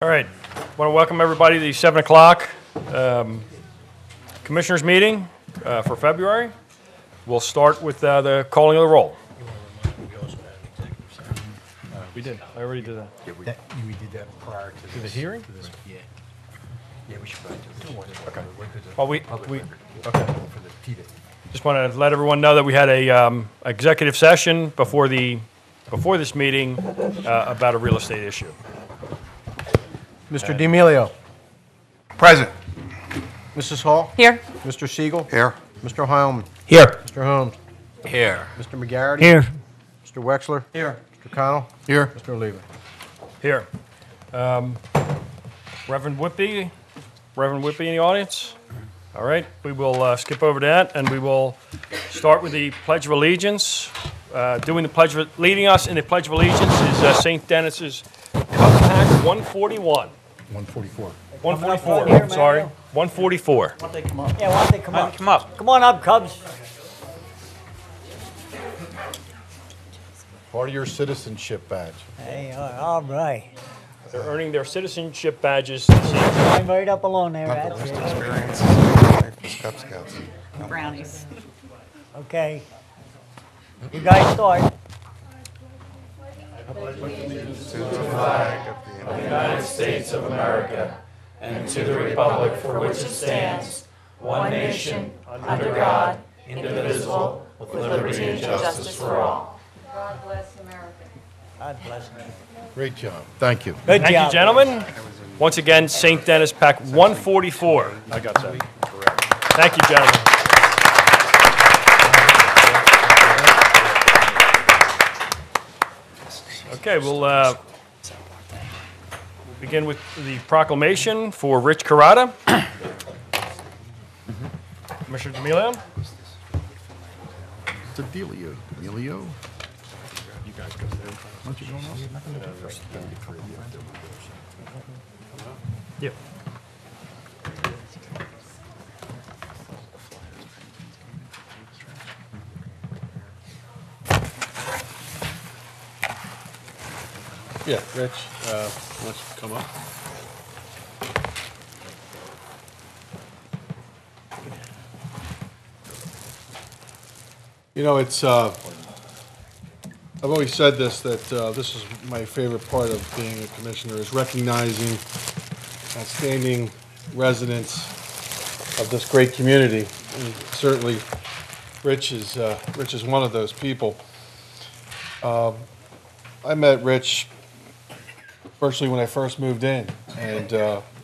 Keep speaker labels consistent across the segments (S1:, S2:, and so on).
S1: All right, I want to welcome everybody to the 7 o'clock Commissioners meeting for February. We'll start with the calling of the roll. We did. I already did that.
S2: Yeah, we did that prior to
S1: the hearing?
S2: To this, yeah. Yeah, we should probably do this.
S1: Okay.
S2: Well,
S1: Well, okay.
S2: for the TDIP.
S1: Just want to let everyone know that we had a executive session before this meeting about a real estate issue.
S3: Mr. D'Amelio.
S4: Present.
S3: Mrs. Hall.
S5: Here.
S3: Mr. Siegel.
S4: Here.
S3: Mr. Heilman.
S1: Here.
S3: Mr. Holmes.
S4: Here.
S3: Mr. McGarity.
S1: Here.
S3: Mr. Wexler.
S1: Here.
S3: Mr. Connell.
S4: Here.
S3: Mr. Oliva.
S1: Here. Reverend Whitby in the audience? All right, we will skip over that, and we will start with the Pledge of Allegiance. Leading us in the Pledge of Allegiance is St. Dennis's Cub Pack 141.
S2: 144.
S1: 144, sorry, 144.
S6: Yeah, why don't they come up? Come up. Come on up, Cubs.
S2: Part of your citizenship badge.
S6: Hey, all right.
S1: They're earning their citizenship badges this evening.
S6: I'm right up along there. That's it.
S4: Experience. Cub Scouts.
S5: Brownies.
S6: Okay. You guys start.
S4: To the flag of the
S7: United States of America and to the republic for which it stands, one nation, under God, indivisible, with liberty and justice for all.
S5: God bless America.
S6: God bless you.
S2: Great job. Thank you.
S6: Good
S1: Thank
S6: job.
S1: you, gentlemen. Once again, St. Dennis Pack 144. I got that. Thank you, gentlemen. Okay, we'll begin with the proclamation for Rich Carrata. Commissioner D'Amelio.
S2: It's a dealio. Dealio? You guys go there. Why don't you go on?
S1: Yep.
S2: Yeah, Rich, why don't you come up? You know, it's, I've always said this, that this is my favorite part of being a commissioner, is recognizing outstanding residents of this great community. And certainly, Rich is one of those people. I met Rich virtually when I first moved in and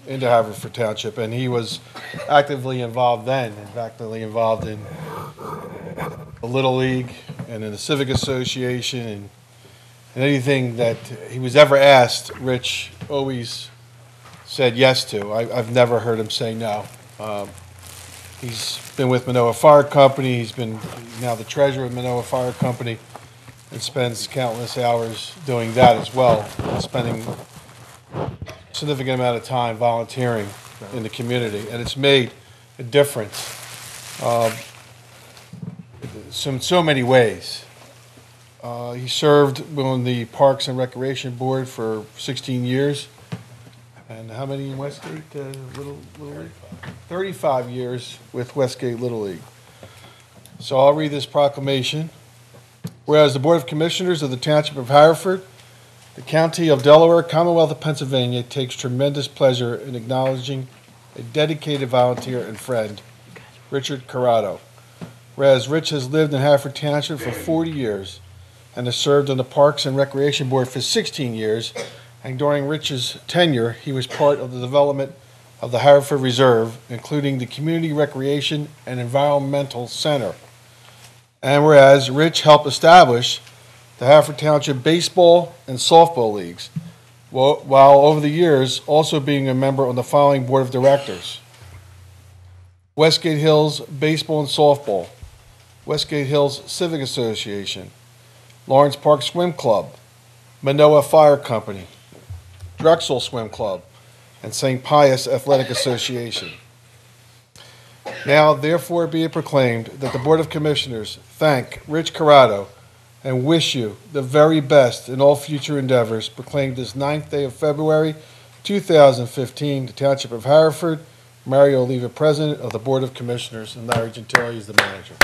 S2: into Haverford Township, and he was actively involved then, and actively involved in the Little League and in the Civic Association, and anything that he was ever asked, Rich always said yes to. I've never heard him say no. He's been with Manoa Fire Company. He's been now the treasurer of Manoa Fire Company, and spends countless hours doing that as well, spending a significant amount of time volunteering in the community, and it's made a difference in so many ways. He served on the Parks and Recreation Board for 16 years, and how many in Westgate Little League? 35 years with Westgate Little League. So I'll read this proclamation. Whereas the Board of Commissioners of the Township of Haverford, the County of Delaware, Commonwealth of Pennsylvania, takes tremendous pleasure in acknowledging a dedicated volunteer and friend, Richard Carrata. Whereas Rich has lived in Haverford Township for 40 years and has served on the Parks and Recreation Board for 16 years, and during Rich's tenure, he was part of the development of the Haverford Reserve, including the Community Recreation and Environmental Center. And whereas Rich helped establish the Haverford Township baseball and softball leagues, while over the years also being a member on the following board of directors: Westgate Hills Baseball and Softball, Westgate Hills Civic Association, Lawrence Park Swim Club, Manoa Fire Company, Drexel Swim Club, and St. Pius Athletic Association. Now, therefore, be it proclaimed that the Board of Commissioners thank Rich Carrata and wish you the very best in all future endeavors, proclaimed this 9th day of February, 2015, the Township of Haverford. Mario Oliva, President of the Board of Commissioners, and Larry Gentili is the manager.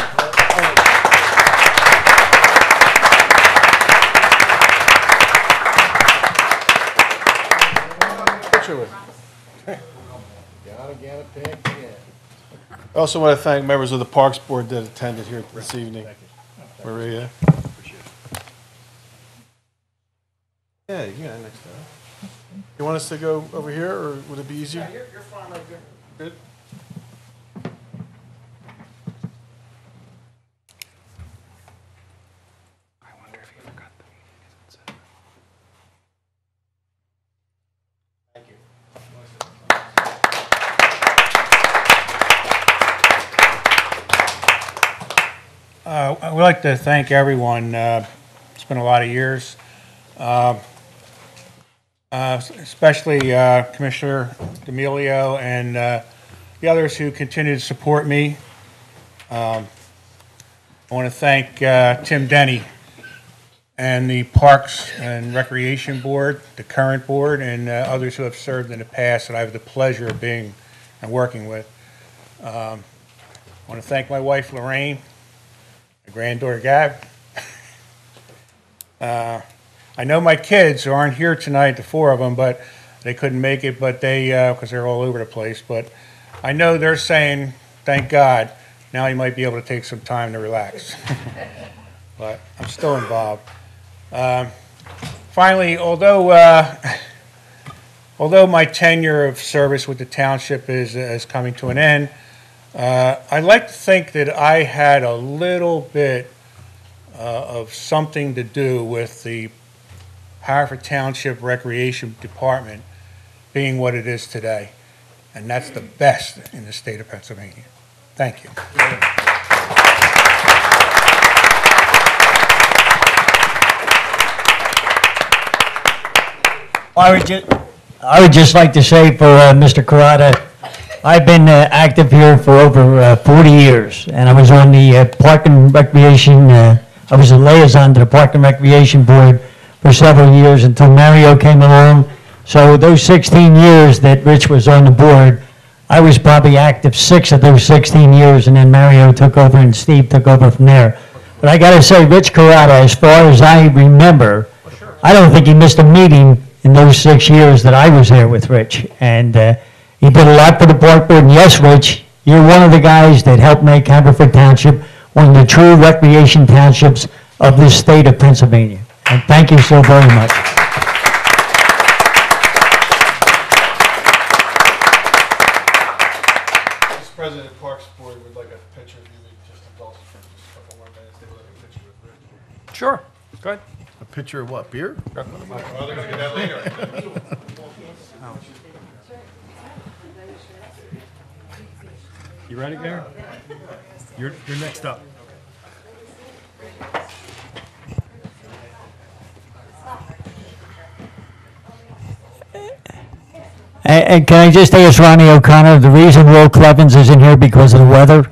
S2: Picture with him. I also want to thank members of the Parks Board that attended here this evening. Maria. Yeah, next time. You want us to go over here, or would it be easier? Yeah, you're fine right there. Good.
S4: I wonder if you forgot the meeting.
S2: Thank you.
S8: I would like to thank everyone. It's been a lot of years, especially Commissioner D'Amelio and the others who continue to support me. I want to thank Tim Denny and the Parks and Recreation Board, the current board, and others who have served in the past that I have the pleasure of being and working with. I want to thank my wife, Lorraine, my granddaughter, Gab. I know my kids who aren't here tonight, the four of them, but they couldn't make it, but they, because they're all over the place, but I know they're saying, thank God, now you might be able to take some time to relax. But I'm still involved. Finally, although my tenure of service with the township is coming to an end, I'd like to think that I had a little bit of something to do with the Haverford Township Recreation Department being what it is today. And that's the best in the state of Pennsylvania. Thank you.
S6: I would just like to say for Mr. Carrata, I've been active here for over 40 years, and I was on the Park and Recreation, I was a liaison to the Park and Recreation Board for several years until Mario came along. So those 16 years that Rich was on the board, I was probably active 6 of those 16 years, and then Mario took over and Steve took over from there. But I got to say, Rich Carrata, as far as I remember, I don't think he missed a meeting in those 6 years that I was there with Rich. And he did a lot for the park board. And yes, Rich, you're one of the guys that helped make Haverford Township one of the true recreation townships of this state of Pennsylvania. And thank you so very much.
S2: Mr. President of Parks Board would like a picture of you. Just indulge us for just a couple more minutes. They would like a picture with Rich.
S1: Sure, go ahead.
S2: A picture of what, beer? Well, they're going to get that later.
S1: You ready, Gary? You're next up.
S6: And can I just ask Ronnie O'Connor, the reason Will Clevens is in here because of the weather?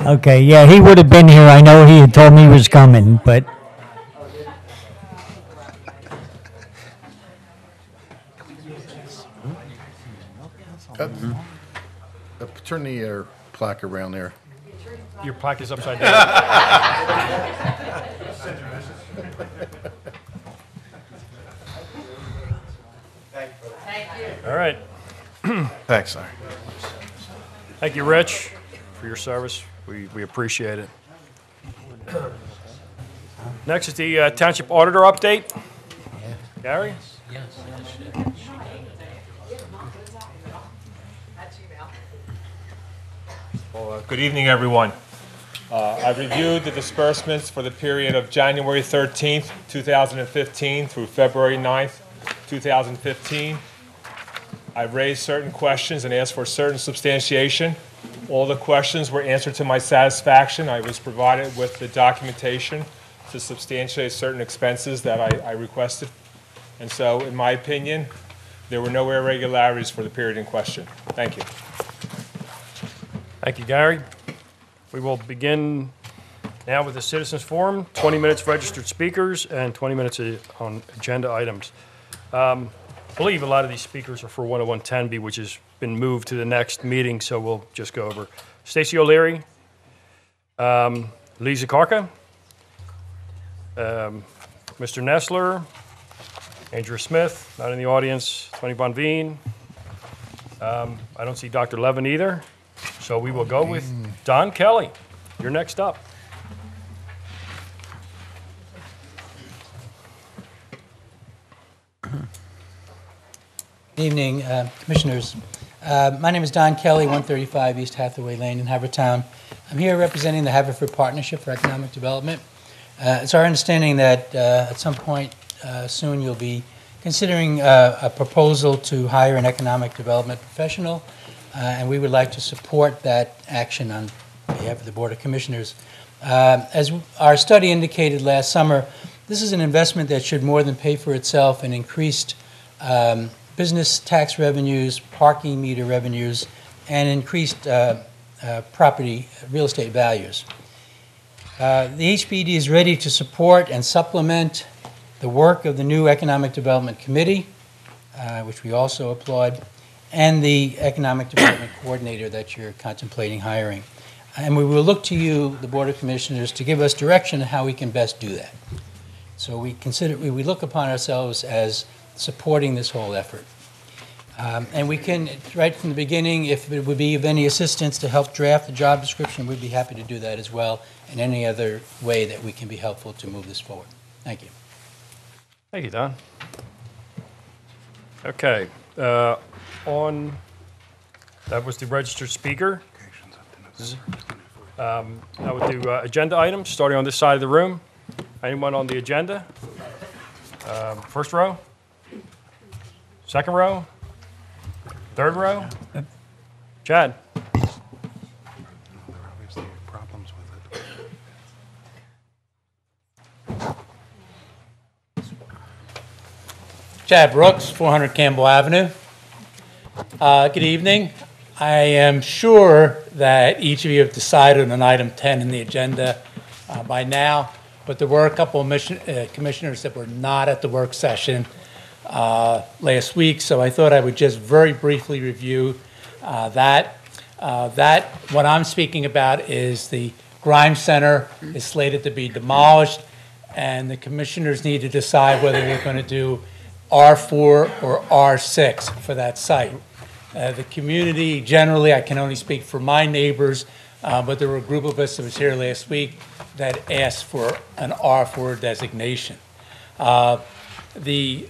S6: Okay, yeah, he would have been here. I know he had told me he was coming, but
S2: Turn the plaque around there.
S1: Your plaque is upside down. All right.
S2: Thanks, sir.
S1: Thank you, Rich, for your service. We appreciate it. Next is the Township Auditor update. Gary?
S9: Well, good evening, everyone. I've reviewed the disbursements for the period of January 13th, 2015 through February 9th, 2015. I've raised certain questions and asked for certain substantiation. All the questions were answered to my satisfaction. I was provided with the documentation to substantiate certain expenses that I requested. And so, in my opinion, there were no irregularities for the period in question. Thank you.
S1: Thank you, Gary. We will begin now with the citizens forum, 20 minutes registered speakers and 20 minutes on agenda items. believe a lot of these speakers are for 10110B, which has been moved to the next meeting, so we'll just go over. Stacey O'Leary, Lisa Karka, Mr. Nestler, Andrew Smith, not in the audience, Tony Bonveen. I don't see Dr. Levin either, so we will go with Don Kelly. You're next up.
S10: Good evening, Commissioners. My name is Don Kelly, 135 East Hathaway Lane in Haverford Town. I'm here representing the Haverford Partnership for Economic Development. It's our understanding that at some point soon you'll be considering a proposal to hire an economic development professional, and we would like to support that action on behalf of the Board of Commissioners. As our study indicated last summer, this is an investment that should more than pay for itself in increased business tax revenues, parking meter revenues, and increased property real estate values. The HPD is ready to support and supplement the work of the new Economic Development Committee, which we also applaud, and the Economic Development Coordinator that you're contemplating hiring. And we will look to you, the Board of Commissioners, to give us direction on how we can best do that. So we look upon ourselves as supporting this whole effort. And we can, right from the beginning, if it would be of any assistance to help draft the job description, we'd be happy to do that as well, and any other way that we can be helpful to move this forward. Thank you.
S1: Thank you, Don. Okay, that was the registered speaker. Now we'll do agenda items, starting on this side of the room. Anyone on the agenda? First row? Second row? Third row? Chad?
S4: There are obviously problems with it.
S10: Chad Brooks, 400 Campbell Avenue. Good evening. I am sure that each of you have decided on item 10 in the agenda by now, but there were a couple of commissioners that were not at the work session last week, so I thought I would just very briefly review that. What I'm speaking about is the Grimes Center is slated to be demolished, and the commissioners need to decide whether they're going to do R4 or R6 for that site. The community generally, I can only speak for my neighbors, but there were a group of us that was here last week that asked for an R4 designation. The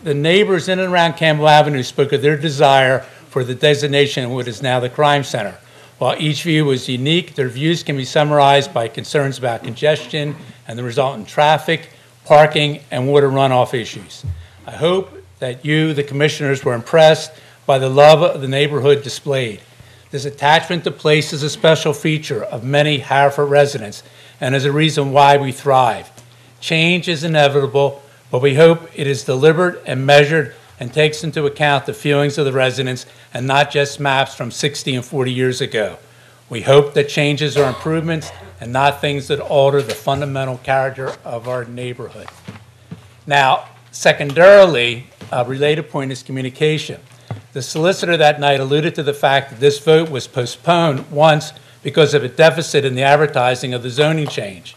S10: neighbors in and around Campbell Avenue spoke of their desire for the designation of what is now the Crime Center. While each view is unique, their views can be summarized by concerns about congestion and the resultant traffic, parking, and water runoff issues. I hope that you, the commissioners, were impressed by the love of the neighborhood displayed. This attachment to place is a special feature of many Haverford residents and is a reason why we thrive. Change is inevitable, but we hope it is deliberate and measured and takes into account the feelings of the residents and not just maps from 60 and 40 years ago. We hope that changes are improvements and not things that alter the fundamental character of our neighborhood. Now, secondarily, a related point is communication. The solicitor that night alluded to the fact that this vote was postponed once because of a deficit in the advertising of the zoning change.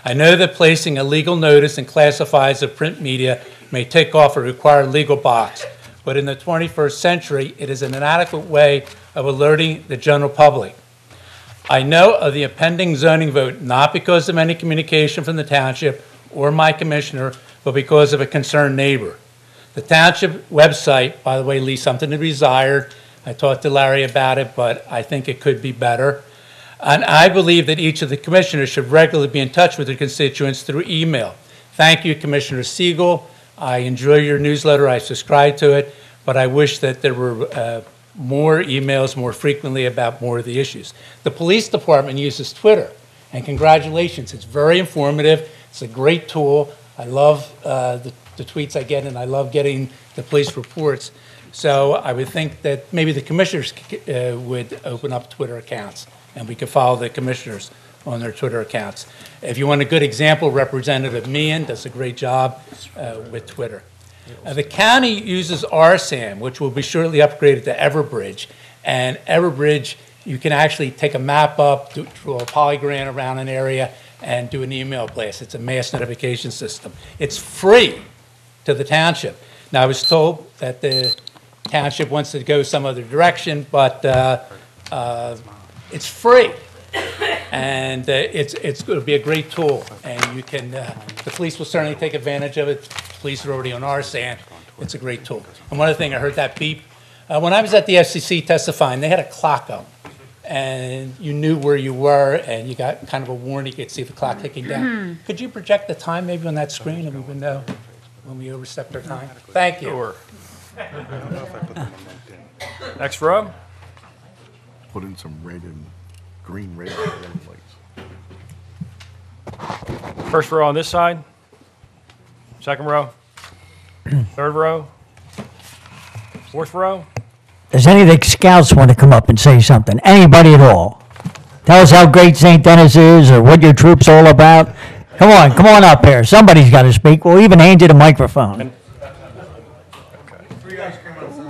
S10: I know that placing a legal notice in classifieds of print media may take off a required legal box, but in the 21st century, it is an inadequate way of alerting the general public. I know of the impending zoning vote not because of any communication from the township or my commissioner, but because of a concerned neighbor. The township website, by the way, leaves something to be desired. I talked to Larry about it, but I think it could be better. And I believe that each of the commissioners should regularly be in touch with their constituents through email. Thank you, Commissioner Siegel. I enjoy your newsletter. I subscribe to it, but I wish that there were more emails more frequently about more of the issues. The police department uses Twitter, and congratulations. It's very informative. It's a great tool. I love the tweets I get, and I love getting the police reports. So I would think that maybe the commissioners would open up Twitter accounts, and we could follow the commissioners on their Twitter accounts. If you want a good example, Representative Meehan does a great job with Twitter. The county uses RSAM, which will be shortly upgraded to Everbridge. And Everbridge, you can actually take a map up, draw a polygon around an area, and do an email blast. It's a mass notification system. It's free to the township. Now, I was told that the township wants to go some other direction, but it's free. And it's going to be a great tool, and you can, the police will certainly take advantage of it. Police are already on RSAN. It's a great tool. And one other thing, I heard that beep. When I was at the FCC testifying, they had a clock up, and you knew where you were, and you got kind of a warning. You could see the clock ticking down. Could you project the time maybe on that screen, and we would know when we overstepped our time? Thank you.
S1: Sure. Next row.
S4: Put in some red and green radar lights.
S1: First row on this side. Second row. Third row. Fourth row.
S6: Does any of the scouts want to come up and say something? Anybody at all? Tell us how great St. Denis is or what your troop's all about. Come on up here. Somebody's got to speak. We'll even hand you the microphone.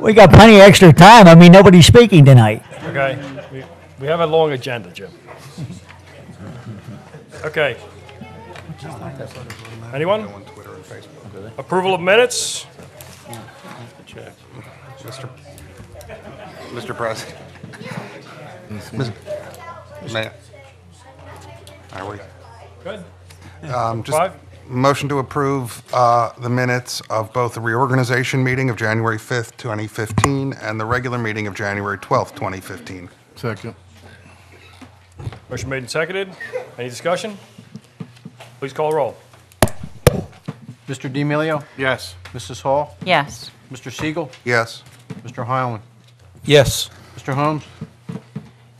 S6: We got plenty of extra time. I mean, nobody's speaking tonight.
S1: Okay. We have a long agenda, Jim. Okay. Anyone? Approval of minutes?
S4: Mr. President. Mayor. Are we?
S1: Good.
S4: Just
S1: Five?
S4: motion to approve the minutes of both the reorganization meeting of January 5th, 2015, and the regular meeting of January 12th, 2015.
S2: Second.
S1: Motion made and seconded. Any discussion? Please call the roll.
S3: Mr. D'Amelio?
S2: Yes.
S3: Mrs. Hall?
S5: Yes.
S3: Mr. Siegel?
S4: Yes.
S3: Mr. Heilman?
S10: Yes.
S3: Mr. Holmes?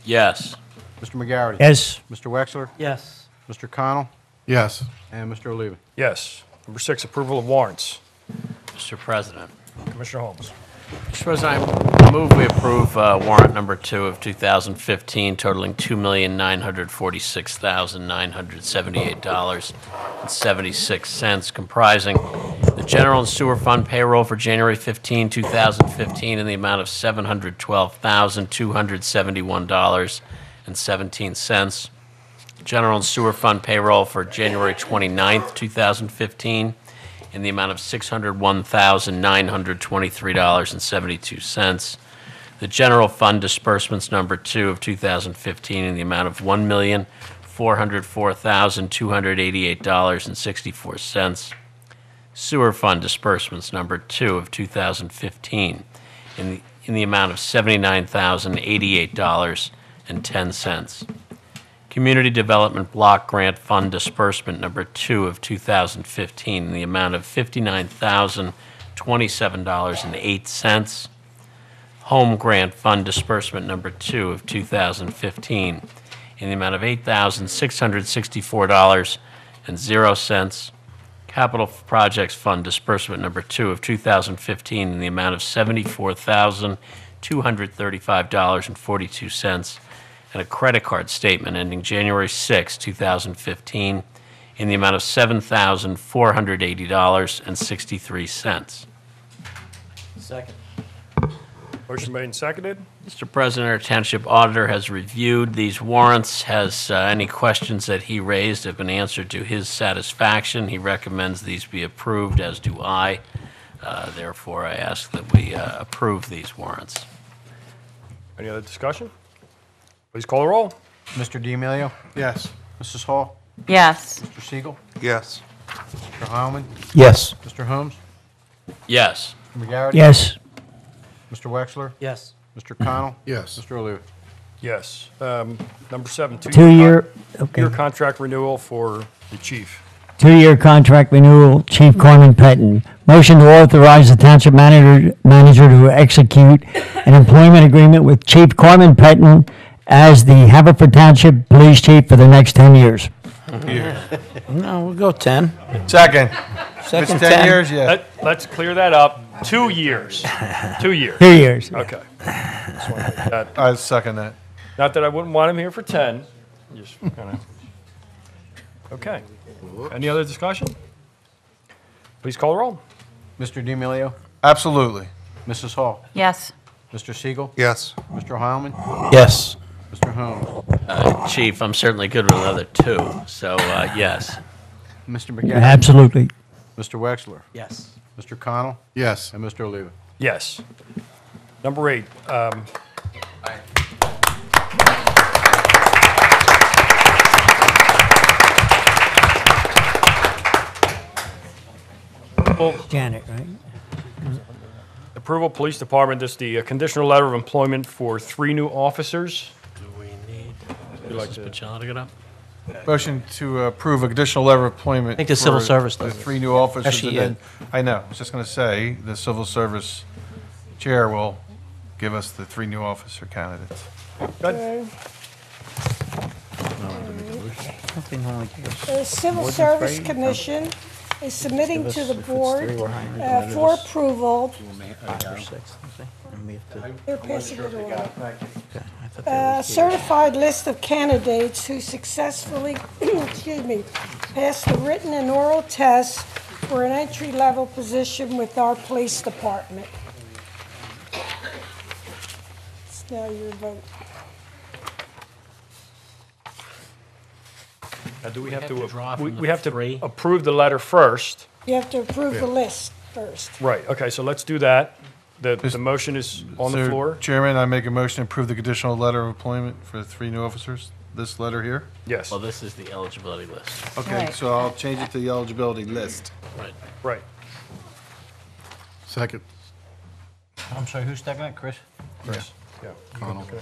S7: Yes.
S3: Mr. McGarity?
S6: Yes.
S3: Mr. Wexler?
S10: Yes.
S3: Mr. Connell?
S2: Yes.
S3: And Mr. Oliva?
S1: Yes. Number 6, approval of warrants.
S7: Mr. President.
S1: Commissioner Holmes.
S7: Mr. President, I move we approve warrant number 2 of 2015 totaling $2,946,978.76, comprising the general and sewer fund payroll for January 15, 2015 in the amount of $712,271.17, general and sewer fund payroll for January 29th, 2015 in the amount of $601,923.72. The general fund disbursements number 2 of 2015 in the amount of $1,404,288.64. Sewer fund disbursements number 2 of 2015 in the amount of $79,088.10. Community Development Block Grant Fund Disbursement Number 2 of 2015 in the amount of $59,027.08. Home Grant Fund Disbursement Number 2 of 2015 in the amount of $8,664.00. Capital Projects Fund Disbursement Number 2 of 2015 in the amount of $74,235.42. And a credit card statement ending January 6, 2015, in the amount of $7,480.63.
S10: Second.
S1: Motion made and seconded.
S7: Mr. President, our Township Auditor has reviewed these warrants. Has any questions that he raised have been answered to his satisfaction. He recommends these be approved, as do I. Therefore, I ask that we approve these warrants.
S1: Any other discussion? Please call the roll.
S3: Mr. D'Amelio?
S2: Yes.
S3: Mrs. Hall?
S5: Yes.
S3: Mr. Siegel?
S4: Yes.
S3: Mr. Heilman?
S10: Yes.
S3: Mr. Holmes?
S7: Yes.
S3: Mr. McGarity?
S6: Yes.
S3: Mr. Wexler?
S10: Yes.
S3: Mr. Connell?
S2: Yes.
S3: Mr. Oliva?
S1: Yes. Number 7,
S6: Two-year, okay.
S1: year contract renewal for the chief.
S6: 2-year contract renewal, Chief Carmen Pettin. Motion to authorize the township manager to execute an employment agreement with Chief Carmen Pettin as the Haverford Township Police Chief for the next 10 years.
S10: No, we'll go 10.
S2: Second.
S10: Second
S2: It's 10 years, yeah.
S1: Let's clear that up. 2 years. 2 years.
S6: 2 years.
S1: Okay. Just wanted to get that.
S2: I second that.
S1: Not that I wouldn't want him here for 10. Just kind of. Okay. Any other discussion? Please call the roll.
S3: Mr. D'Amelio?
S2: Absolutely.
S3: Mrs. Hall?
S5: Yes.
S3: Mr. Siegel?
S4: Yes.
S3: Mr. Heilman?
S8: Yes.
S3: Mr. Holmes?
S7: Chief, I'm certainly good with another two, so yes.
S3: Mr. McGarry?
S6: Absolutely.
S3: Mr. Wexler?
S10: Yes.
S3: Mr. Connell?
S2: Yes.
S3: And Mr. Oliva?
S1: Yes. Number 8,
S6: Janet, right?
S1: approval, Police Department, this is the conditional letter of employment for 3 new officers.
S7: Do we need
S1: like
S7: Mrs.
S1: to-
S7: Pachano to get up?
S2: Motion to approve additional letter of employment.
S11: I think the civil
S2: for
S11: service
S2: The
S11: does it.
S2: 3 new officers.
S11: Actually,
S2: and then- I know, I was just going to say, the civil service chair will give us the 3 new officer candidates.
S11: The
S12: Civil Service Commission is submitting to the board for approval. They're passing it on. A certified list of candidates who successfully, excuse me, passed the written and oral tests for an entry-level position with our police department. It's now your vote.
S1: Now, do we have
S7: draw
S1: to,
S7: from the
S1: we have to
S7: 3?
S1: approve the letter first?
S12: You have to approve the list first.
S1: Right, okay, so let's do that. The motion is on the
S2: So,
S1: floor?
S2: Chairman, I make a motion to approve the conditional letter of employment for the 3 new officers, this letter here.
S1: Yes,
S7: Well, this is the eligibility list.
S2: Okay,
S5: Right.
S2: so I'll change it to the eligibility list.
S7: Right.
S1: right.
S2: Second.
S3: I'm sorry, who's second? Chris?
S1: Chris, yeah. Okay.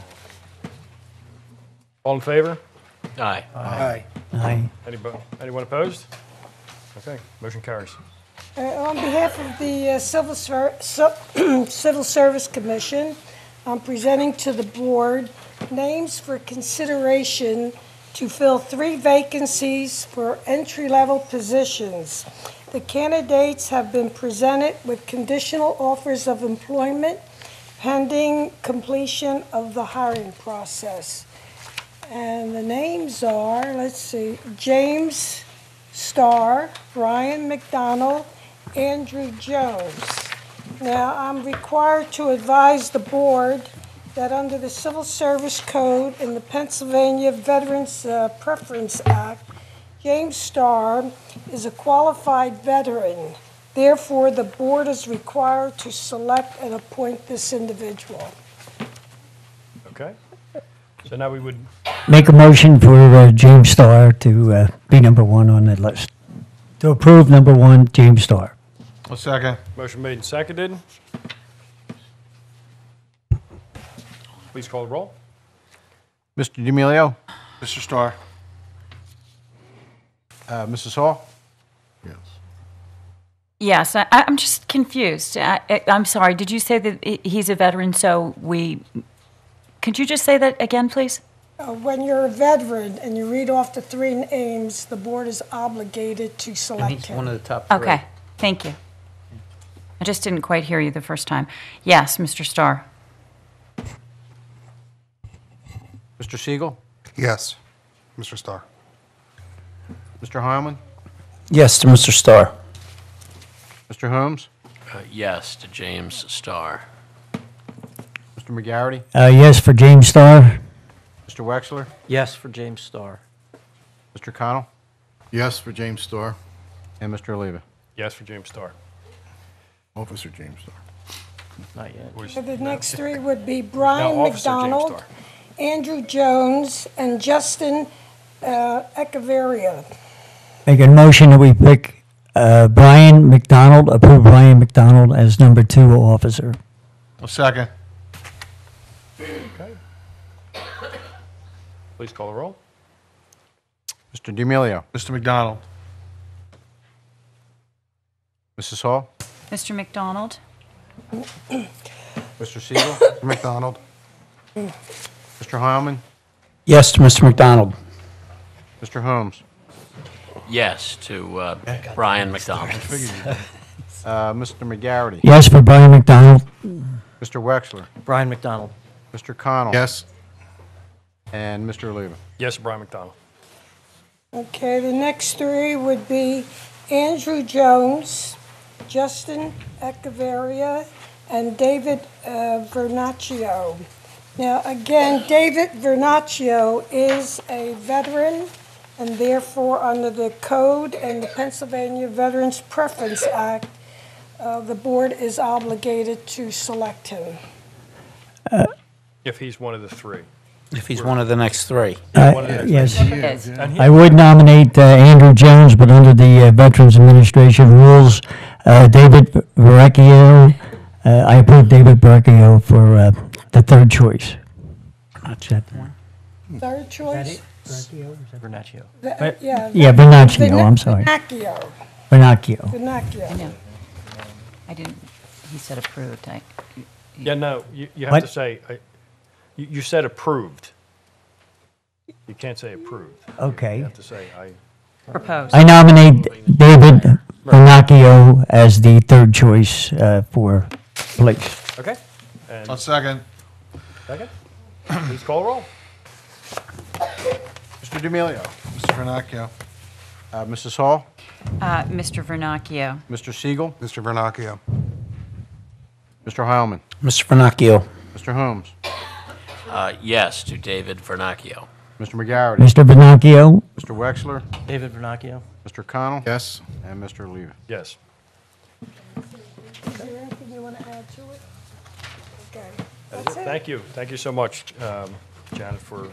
S1: All in favor?
S7: Aye.
S6: Aye.
S1: Anyone opposed? Okay, motion carries.
S12: On behalf of the Civil Service Commission, I'm presenting to the board names for consideration to fill 3 vacancies for entry-level positions. The candidates have been presented with conditional offers of employment pending completion of the hiring process. And the names are, let's see, James Starr, Brian McDonald, Andrew Jones. Now, I'm required to advise the board that under the Civil Service Code and the Pennsylvania Veterans Preference Act, James Starr is a qualified veteran. Therefore, the board is required to select and appoint this individual.
S1: Okay? So now we would,
S6: Make a motion for James Starr to be number 1 on the list. To approve number 1, James Starr.
S2: A second.
S1: motion made and seconded. Please call the roll.
S3: Mr. D'Amelio?
S2: Mr. Starr.
S3: Mrs. Hall?
S5: Yes, I'm just confused. I'm sorry, did you say that he's a veteran, could you just say that again, please?
S12: When you're a veteran and you read off the 3 names, the board is obligated to
S11: And
S12: select
S11: he's
S12: him.
S11: one of the top 3.
S5: Okay, thank you. I just didn't quite hear you the first time. Yes, Mr. Starr.
S3: Mr. Siegel?
S4: Yes. Mr. Starr.
S3: Mr. Heilman?
S11: Yes, to Mr. Starr.
S3: Mr. Holmes?
S7: Yes to James Starr.
S3: Mr. McGarry?
S6: Yes for James Starr.
S3: Mr. Wexler?
S11: Yes, for James Starr.
S3: Mr. Connell?
S2: Yes, for James Starr.
S3: And Mr. Oliva?
S1: Yes for James Starr.
S2: Officer James Starr.
S11: Not yet.
S12: So the next 3 would be Brian
S1: No, Officer James
S12: McDonald,
S1: Starr.
S12: Andrew Jones, and Justin Echeverria.
S6: Make a motion that we pick Brian McDonald, approve Brian McDonald as number 2 officer.
S2: A second.
S1: Please call the roll.
S3: Mr. D'Amelio?
S2: Mr. McDonald.
S3: Mrs. Hall?
S5: Mr. McDonald?
S3: Mr. Siegel?
S4: Mr. McDonald.
S3: Mr. Heilman?
S11: Yes, to Mr. McDonald.
S3: Mr. Holmes?
S7: Yes to Brian McDonald.
S3: Mr. McGarry?
S6: Yes for Brian McDonald.
S3: Mr. Wexler?
S11: Brian McDonald.
S3: Mr. Connell?
S2: Yes.
S3: And Mr. Oliva?
S1: Yes, Brian McDonald.
S12: Okay, the next 3 would be Andrew Jones, Justin Echevarria, and David Vernaccio. Now, again, David Vernaccio is a veteran, and therefore, under the code and the Pennsylvania Veterans Preference Act, the board is obligated to select him.
S1: If he's one of the three.
S11: If he's one of the next three.
S6: Yes.
S5: Yes.
S1: And he-
S6: I would nominate Andrew Jones, but under the Veterans Administration rules, David Verrecchio, I approve David Verrecchio for the third choice. That's it.
S12: Third choice?
S11: Vernaccio.
S6: Yeah, Vernaccio, I'm sorry.
S12: Vernaccio.
S6: Vernaccio.
S12: Vernaccio.
S5: No. I didn't, he said approved.
S1: Yeah, no, you have
S6: What?
S1: to say, you said approved. You can't say approved.
S6: Okay.
S1: You have to say,
S5: Proposed.
S6: I nominate David Vernaccio as the third choice for place.
S1: okay? And
S2: I'll second.
S1: second? Please call the roll.
S3: Mr. D'Amelio.
S2: Mr. Vernacchio.
S3: Mrs. Hall.
S5: Mr. Vernacchio.
S3: Mr. Siegel.
S4: Mr. Vernacchio.
S3: Mr. Heilman.
S11: Mr. Vernacchio.
S3: Mr. Holmes.
S7: Yes to David Vernacchio.
S3: Mr. McGarity.
S6: Mr. Vernaccio,
S3: Mr. Wexler.
S11: David Vernacchio.
S3: Mr. Connell.
S2: Yes.
S3: And Mr. Levy.
S1: Yes.
S12: Is there anything you want to add to it? Okay.
S1: That's it. Thank you. Thank you so much, Janet, for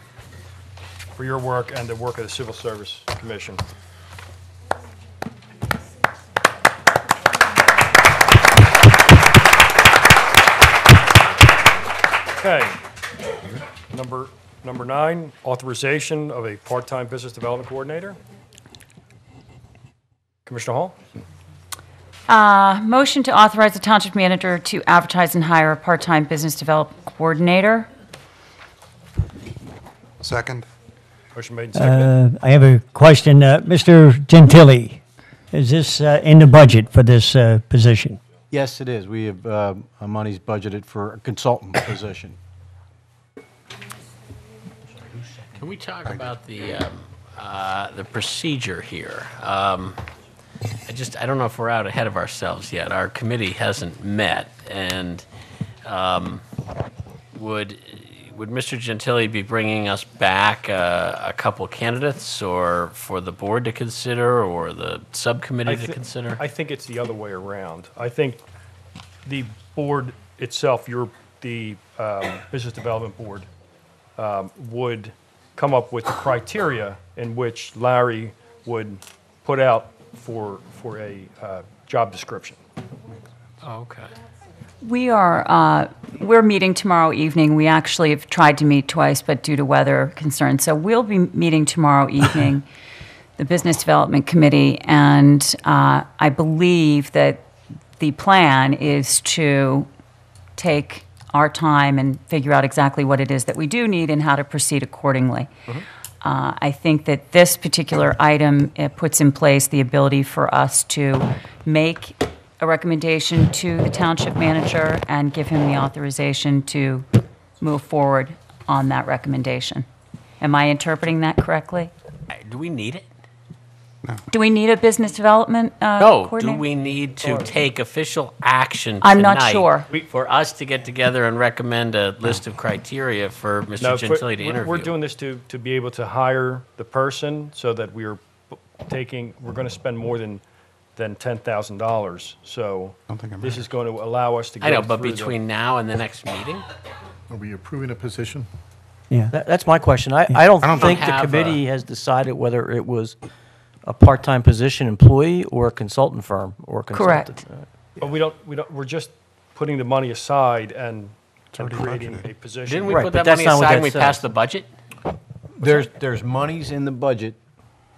S1: your work and the work of the Civil Service Commission. Okay. Number 9, authorization of a part-time business development coordinator. Commissioner Hall?
S5: Motion to authorize the township manager to advertise and hire a part-time business development coordinator.
S4: Second.
S1: Motion made and seconded.
S6: I have a question. Mr. Gentili, is this in the budget for this position?
S3: Yes, it is. We have monies budgeted for a consultant position.
S7: Can we talk about the procedure here? I don't know if we're out ahead of ourselves yet. Our committee hasn't met, and would Mr. Gentili be bringing us back a couple candidates, or for the board to consider, or the subcommittee to consider?
S1: I think it's the other way around. I think the board itself, the Business Development Board, would come up with the criteria in which Larry would put out for a job description.
S7: Oh, okay.
S5: We're meeting tomorrow evening. We actually have tried to meet twice, but due to weather concerns. So we'll be meeting tomorrow evening, the Business Development Committee, and I believe that the plan is to take our time and figure out exactly what it is that we do need and how to proceed accordingly. I think that this particular item puts in place the ability for us to make a recommendation to the township manager and give him the authorization to move forward on that recommendation. Am I interpreting that correctly?
S7: Do we need it?
S5: Do we need a business development
S7: No.
S5: coordinator?
S7: Do we need to take official action tonight?
S5: I'm not sure.
S7: For us to get together and recommend a list of criteria for Mr.
S1: No,
S7: Gentili to interview?
S1: we're doing this to be able to hire the person so that we're going to spend more than $10,000. So this is going to allow us to go
S7: I know, but
S1: through
S7: between now and the next meeting?
S2: Are we approving a position?
S6: Yeah.
S11: That's my question. I don't think the
S7: have
S11: committee has decided whether it was a part-time position employee or a consultant firm or consultant.
S5: Correct.
S1: But we're just putting the money aside and creating a position.
S7: Didn't we
S11: Right,
S7: put
S11: but
S7: that
S11: that's
S7: money
S11: not what
S7: aside
S11: that
S7: when we
S11: says.
S7: passed the budget?
S3: There's monies in the budget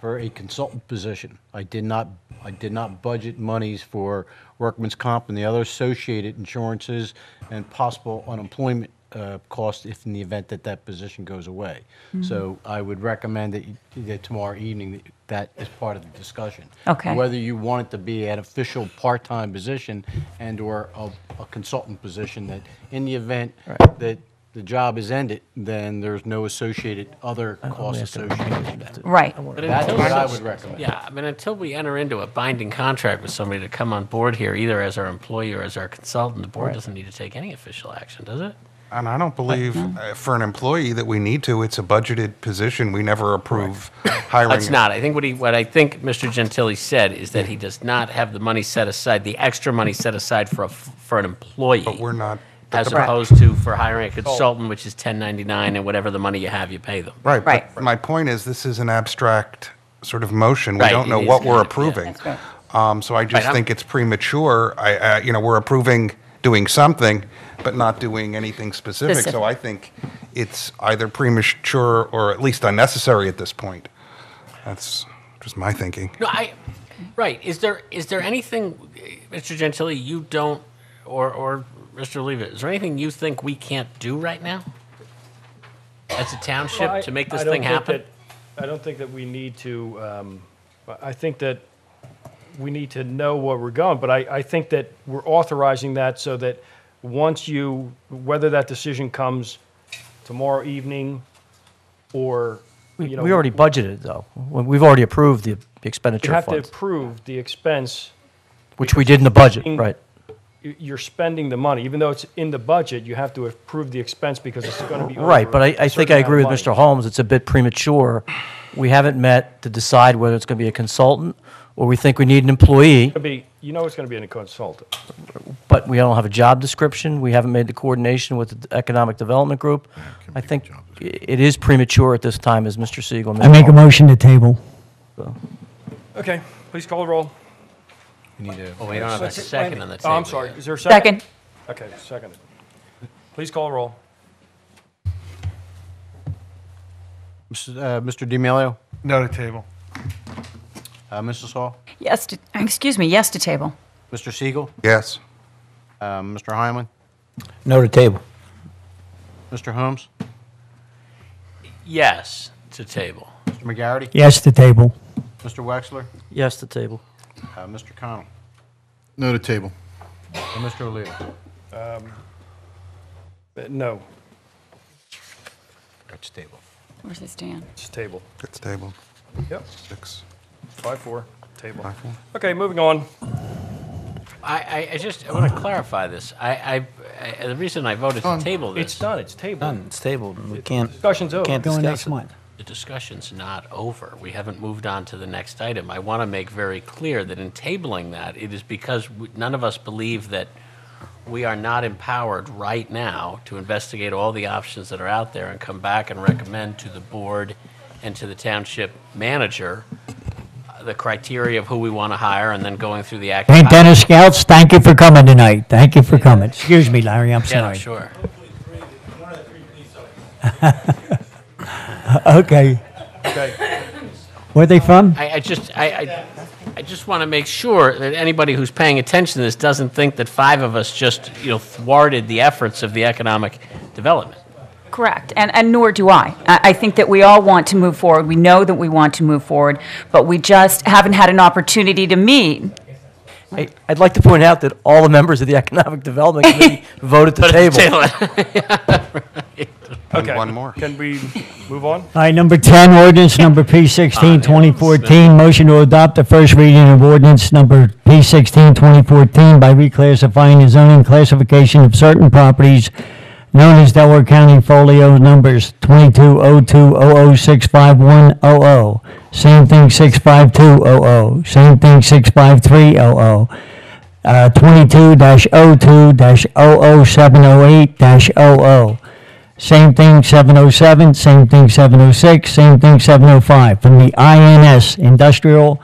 S3: for a consultant position. I did not budget monies for workman's comp and the other associated insurances and possible unemployment costs if in the event that position goes away. So I would recommend that tomorrow evening that is part of the discussion.
S5: Okay.
S3: Whether you want it to be an official part-time position and/or a consultant position, that in the event that the job is ended, then there's no associated other costs associated with that.
S5: Right.
S3: That's what I would recommend.
S7: Yeah, I mean, until we enter into a binding contract with somebody to come on board here, either as our employee or as our consultant, the board doesn't need to take any official action, does it?
S4: And I don't believe for an employee that we need to. It's a budgeted position. We never approve hiring.
S7: It's not. I think what I think Mr. Gentili said is that he does not have the money set aside, the extra money set aside for an employee.
S4: But we're not.
S7: As opposed to for hiring a consultant, which is 1099, and whatever the money you have, you pay them.
S4: Right.
S5: Right.
S4: But my point is, this is an abstract sort of motion. We
S7: Right,
S4: don't know
S7: it is
S4: what we're
S7: kind of,
S4: approving.
S5: That's right.
S4: So I just
S7: Right,
S4: think it's premature. We're approving doing something, but not doing anything specific.
S5: Specific.
S4: So I think it's either premature or at least unnecessary at this point. That's just my thinking.
S7: No, right. Is there anything, Mr. Gentili, you don't, or Mr. Oliva, is there anything you think we can't do right now as a township to make this thing happen?
S1: I don't think that we need to, I think that we need to know where we're going, but I think that we're authorizing that so that once whether that decision comes tomorrow evening or,
S11: We already budgeted, though. We've already approved the
S1: you
S11: expenditure
S1: have to
S11: funds,
S1: approve the expense.
S11: which we did in the budget, right?
S1: You're spending the money. Even though it's in the budget, you have to approve the expense because it's going to be over
S11: Right, but
S1: a
S11: I think
S1: certain
S11: I agree with
S1: amount of
S11: Mr. Holmes. It's a bit premature. We haven't met to decide whether it's going to be a consultant or we think we need an employee,
S1: You know it's going to be in a consultant.
S11: but we don't have a job description. We haven't made the coordination with the Economic Development Group. I think it is premature at this time, as Mr. Siegel
S6: I
S11: mentioned.
S6: make a motion to table.
S1: Okay, please call the roll.
S7: Oh, we don't have a second on the table.
S1: Oh, I'm sorry. Is there a second?
S5: Second.
S1: Okay, seconded. Please call the roll.
S3: Mr. D'Amelio?
S2: No to table.
S3: Mrs. Hall?
S5: Yes, yes to table.
S3: Mr. Siegel?
S4: Yes.
S3: Mr. Hyman?
S11: No to table.
S3: Mr. Holmes?
S7: Yes, to table.
S3: Mr. McGarity?
S6: Yes to table.
S3: Mr. Wexler?
S11: Yes to table.
S3: Mr. Connell?
S2: No to table.
S3: And Mr. Oliva?
S1: No,
S3: That's table.
S5: Where's it stand?
S1: it's table.
S4: It's tabled.
S1: Yep,
S4: 6.
S1: 5-4, table.
S4: 5-4.
S1: Okay, moving on.
S7: I want to clarify this. The reason I voted to table this.
S1: It's done, it's tabled.
S11: It's tabled. We can't
S1: Discussion's over.
S11: discuss it.
S7: The discussion's not over. We haven't moved on to the next item. I want to make very clear that in tabling that, it is because none of us believe that we are not empowered right now to investigate all the options that are out there and come back and recommend to the board and to the township manager the criteria of who we want to hire and then going through the active.
S6: St. Dennis Scouts, thank you for coming tonight. Thank you for coming. Excuse me, Larry, I'm
S7: Yeah, no,
S6: sorry.
S7: sure.
S6: Okay.
S1: Okay,
S6: Where they from?
S7: I just want to make sure that anybody who's paying attention to this doesn't think that 5 of us just, thwarted the efforts of the economic development.
S5: Correct, and nor do I. I think that we all want to move forward. We know that we want to move forward, but we just haven't had an opportunity to meet.
S11: I'd like to point out that all the members of the Economic Development Committee voted to table.
S1: okay.
S4: One more.
S1: Can we move on?
S6: All right, number 10, ordinance number P16, 2014. Motion to adopt the first reading of ordinance number P16, 2014 by reclassifying the zoning classification of certain properties known as Delaware County Folio numbers 2202006510, same thing 65200, same thing 65300, 22-02-00708-00, same thing 707, same thing 706, same thing 705, from the INS Industrial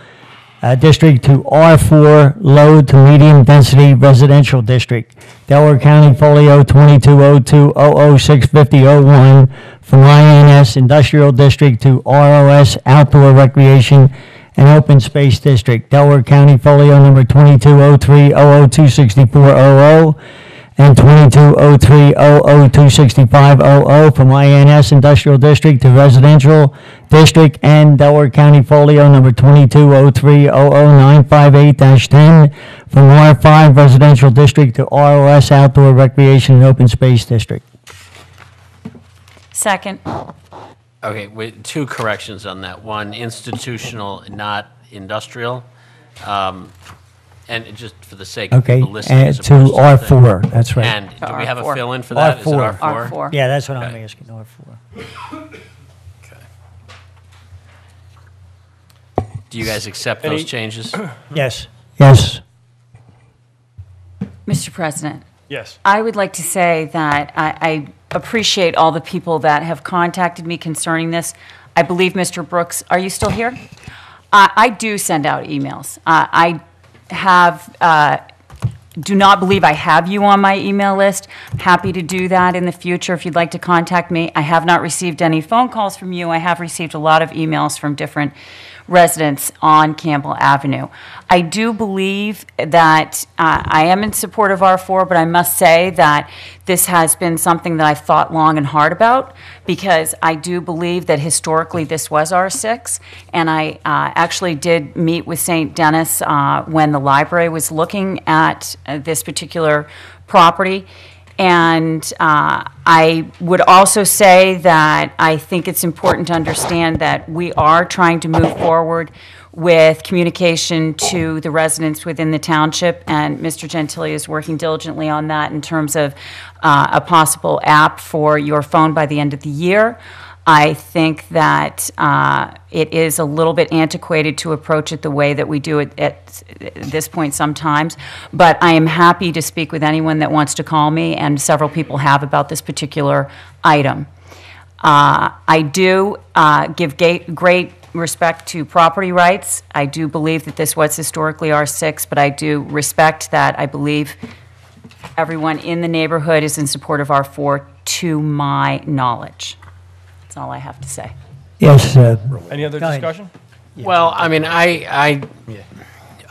S6: District to R4 Low to Medium Density Residential District. Delaware County Folio 2202006501, from INS Industrial District to ROS Outdoor Recreation and Open Space District. Delaware County Folio number 220300264000 and 220300265000 from INS Industrial District to Residential District, and Delaware County Folio number 2203000958-10 from R5 Residential District to ROS Outdoor Recreation and Open Space District.
S5: Second.
S7: Okay, wait, two corrections on that. One, institutional, not industrial. And just for the sake of
S6: Okay,
S7: people listening. as
S6: to
S7: opposed the
S6: R4,
S7: thing.
S6: that's right.
S7: And do we have a
S5: R4.
S7: fill-in for that? Is it
S6: R4.
S7: R4?
S5: R4.
S6: Yeah, that's what I'm
S7: Okay.
S6: asking, R4.
S7: Okay. Do you guys accept those
S1: Any-
S7: changes?
S6: Yes, yes.
S5: Mr. President,
S1: Yes.
S5: I would like to say that I appreciate all the people that have contacted me concerning this. I believe, Mr. Brooks, are you still here? I do send out emails. I do not believe I have you on my email list. Happy to do that in the future if you'd like to contact me. I have not received any phone calls from you. I have received a lot of emails from different residents on Campbell Avenue. I do believe that I am in support of R4, but I must say that this has been something that I've thought long and hard about, because I do believe that historically this was R6, and I actually did meet with St. Dennis when the library was looking at this particular property. And I would also say that I think it's important to understand that we are trying to move forward with communication to the residents within the township, and Mr. Gentili is working diligently on that in terms of a possible app for your phone by the end of the year. I think that it is a little bit antiquated to approach it the way that we do it at this point sometimes, but I am happy to speak with anyone that wants to call me, and several people have about this particular item. I do give great respect to property rights. I do believe that this was historically R6, but I do respect that. I believe everyone in the neighborhood is in support of R4, to my knowledge. That's all I have to say.
S6: Yes,
S1: Any other
S6: Go ahead.
S1: discussion?
S7: Well, I mean, I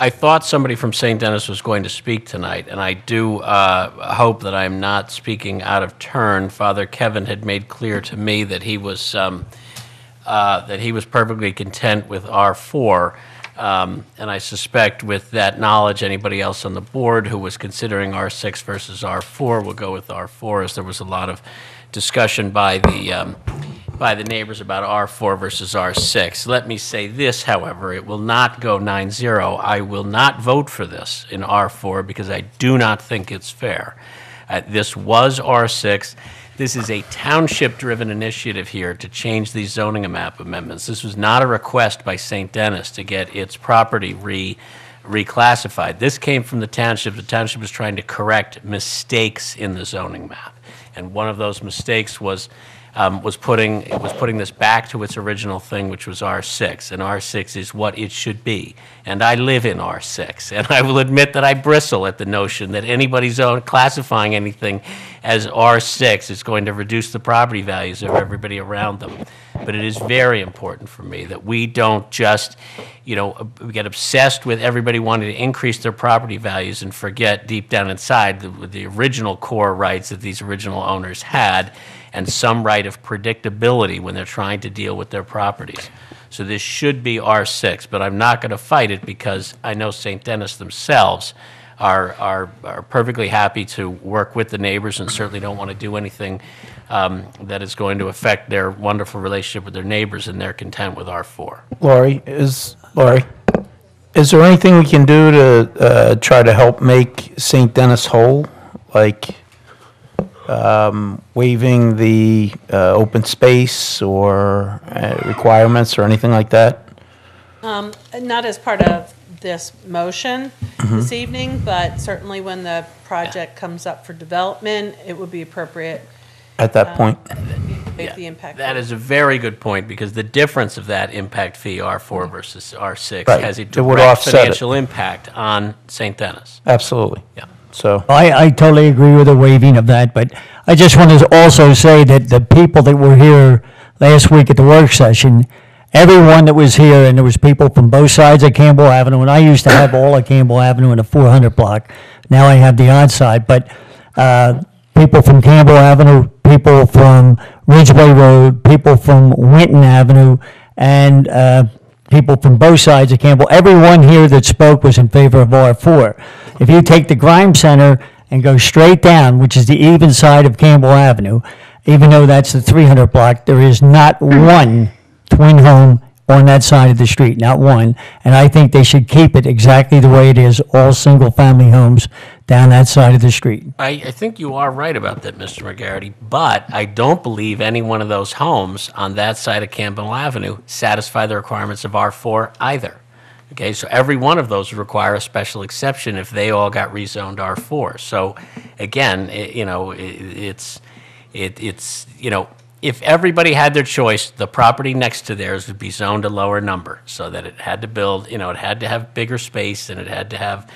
S7: thought somebody from St. Dennis was going to speak tonight, and I do hope that I'm not speaking out of turn. Father Kevin had made clear to me that he was perfectly content with R4, and I suspect with that knowledge, anybody else on the board who was considering R6 versus R4 will go with R4, as there was a lot of discussion by the neighbors about R4 versus R6. Let me say this, however, it will not go 9-0. I will not vote for this in R4 because I do not think it's fair. This was R6. This is a township-driven initiative here to change these zoning map amendments. This was not a request by St. Dennis to get its property reclassified. This came from the township. The township was trying to correct mistakes in the zoning map. And one of those mistakes was putting this back to its original thing, which was R6, and R6 is what it should be. And I live in R6, and I will admit that I bristle at the notion that anybody's classifying anything as R6 is going to reduce the property values of everybody around them. But it is very important for me that we don't just, get obsessed with everybody wanting to increase their property values and forget deep down inside the original core rights that these original owners had, and some right of predictability when they're trying to deal with their properties. So this should be R6, but I'm not going to fight it because I know St. Dennis themselves are perfectly happy to work with the neighbors and certainly don't want to do anything that is going to affect their wonderful relationship with their neighbors, and they're content with R4.
S13: Laurie, is there anything we can do to try to help make St. Dennis whole? Like waiving the open space or requirements or anything like that?
S14: Not as part of this motion this evening, but certainly when the project comes up for development, it would be appropriate.
S13: At that point?
S14: Make the impact.
S7: That is a very good point, because the difference of that impact fee, R4 versus R6,
S13: Right.
S7: has a
S13: It would
S7: direct
S13: offset it.
S7: financial impact on St. Dennis.
S13: Absolutely.
S7: Yeah.
S13: So,
S6: I totally agree with the waiving of that, but I just want to also say that the people that were here last week at the work session, everyone that was here, and there was people from both sides of Campbell Avenue, and I used to have all of Campbell Avenue in the 400 block. Now I have the odd side, but people from Campbell Avenue, people from Ridgeway Road, people from Winton Avenue, and people from both sides of Campbell. Everyone here that spoke was in favor of R4. If you take the Grimes Center and go straight down, which is the even side of Campbell Avenue, even though that's the 300 block, there is not one twin home on that side of the street, not one. And I think they should keep it exactly the way it is, all single-family homes down that side of the street.
S7: I think you are right about that, Mr. McGarity, but I don't believe any one of those homes on that side of Campbell Avenue satisfy the requirements of R4 either. Okay, so every one of those would require a special exception if they all got rezoned R4. So again, it's if everybody had their choice, the property next to theirs would be zoned a lower number so that it had to build, it had to have bigger space and it had to have,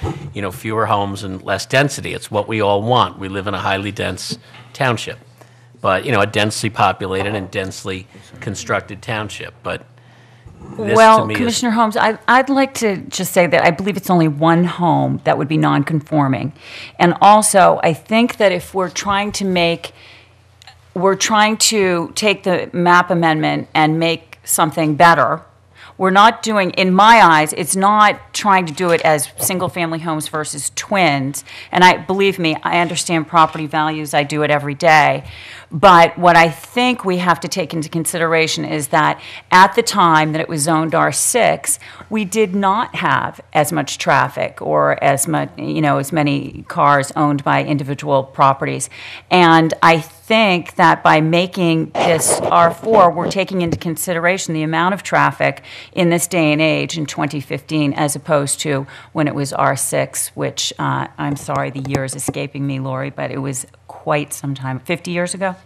S7: fewer homes and less density. It's what we all want. We live in a highly dense township, but, a densely populated and densely constructed township. But this,
S5: Well,
S7: to me,
S5: Commissioner Holmes, I'd like to just say that I believe it's only one home that would be non-conforming. And also, I think that if we're trying to take the map amendment and make something better, we're not doing, in my eyes, it's not trying to do it as single-family homes versus twins. And believe me, I understand property values. I do it every day. But what I think we have to take into consideration is that at the time that it was zoned R6, we did not have as much traffic or as much, as many cars owned by individual properties. And I think that by making this R4, we're taking into consideration the amount of traffic in this day and age in 2015 as opposed to when it was R6, which I'm sorry, the year is escaping me, Lori, but it was quite some time, 50 years ago?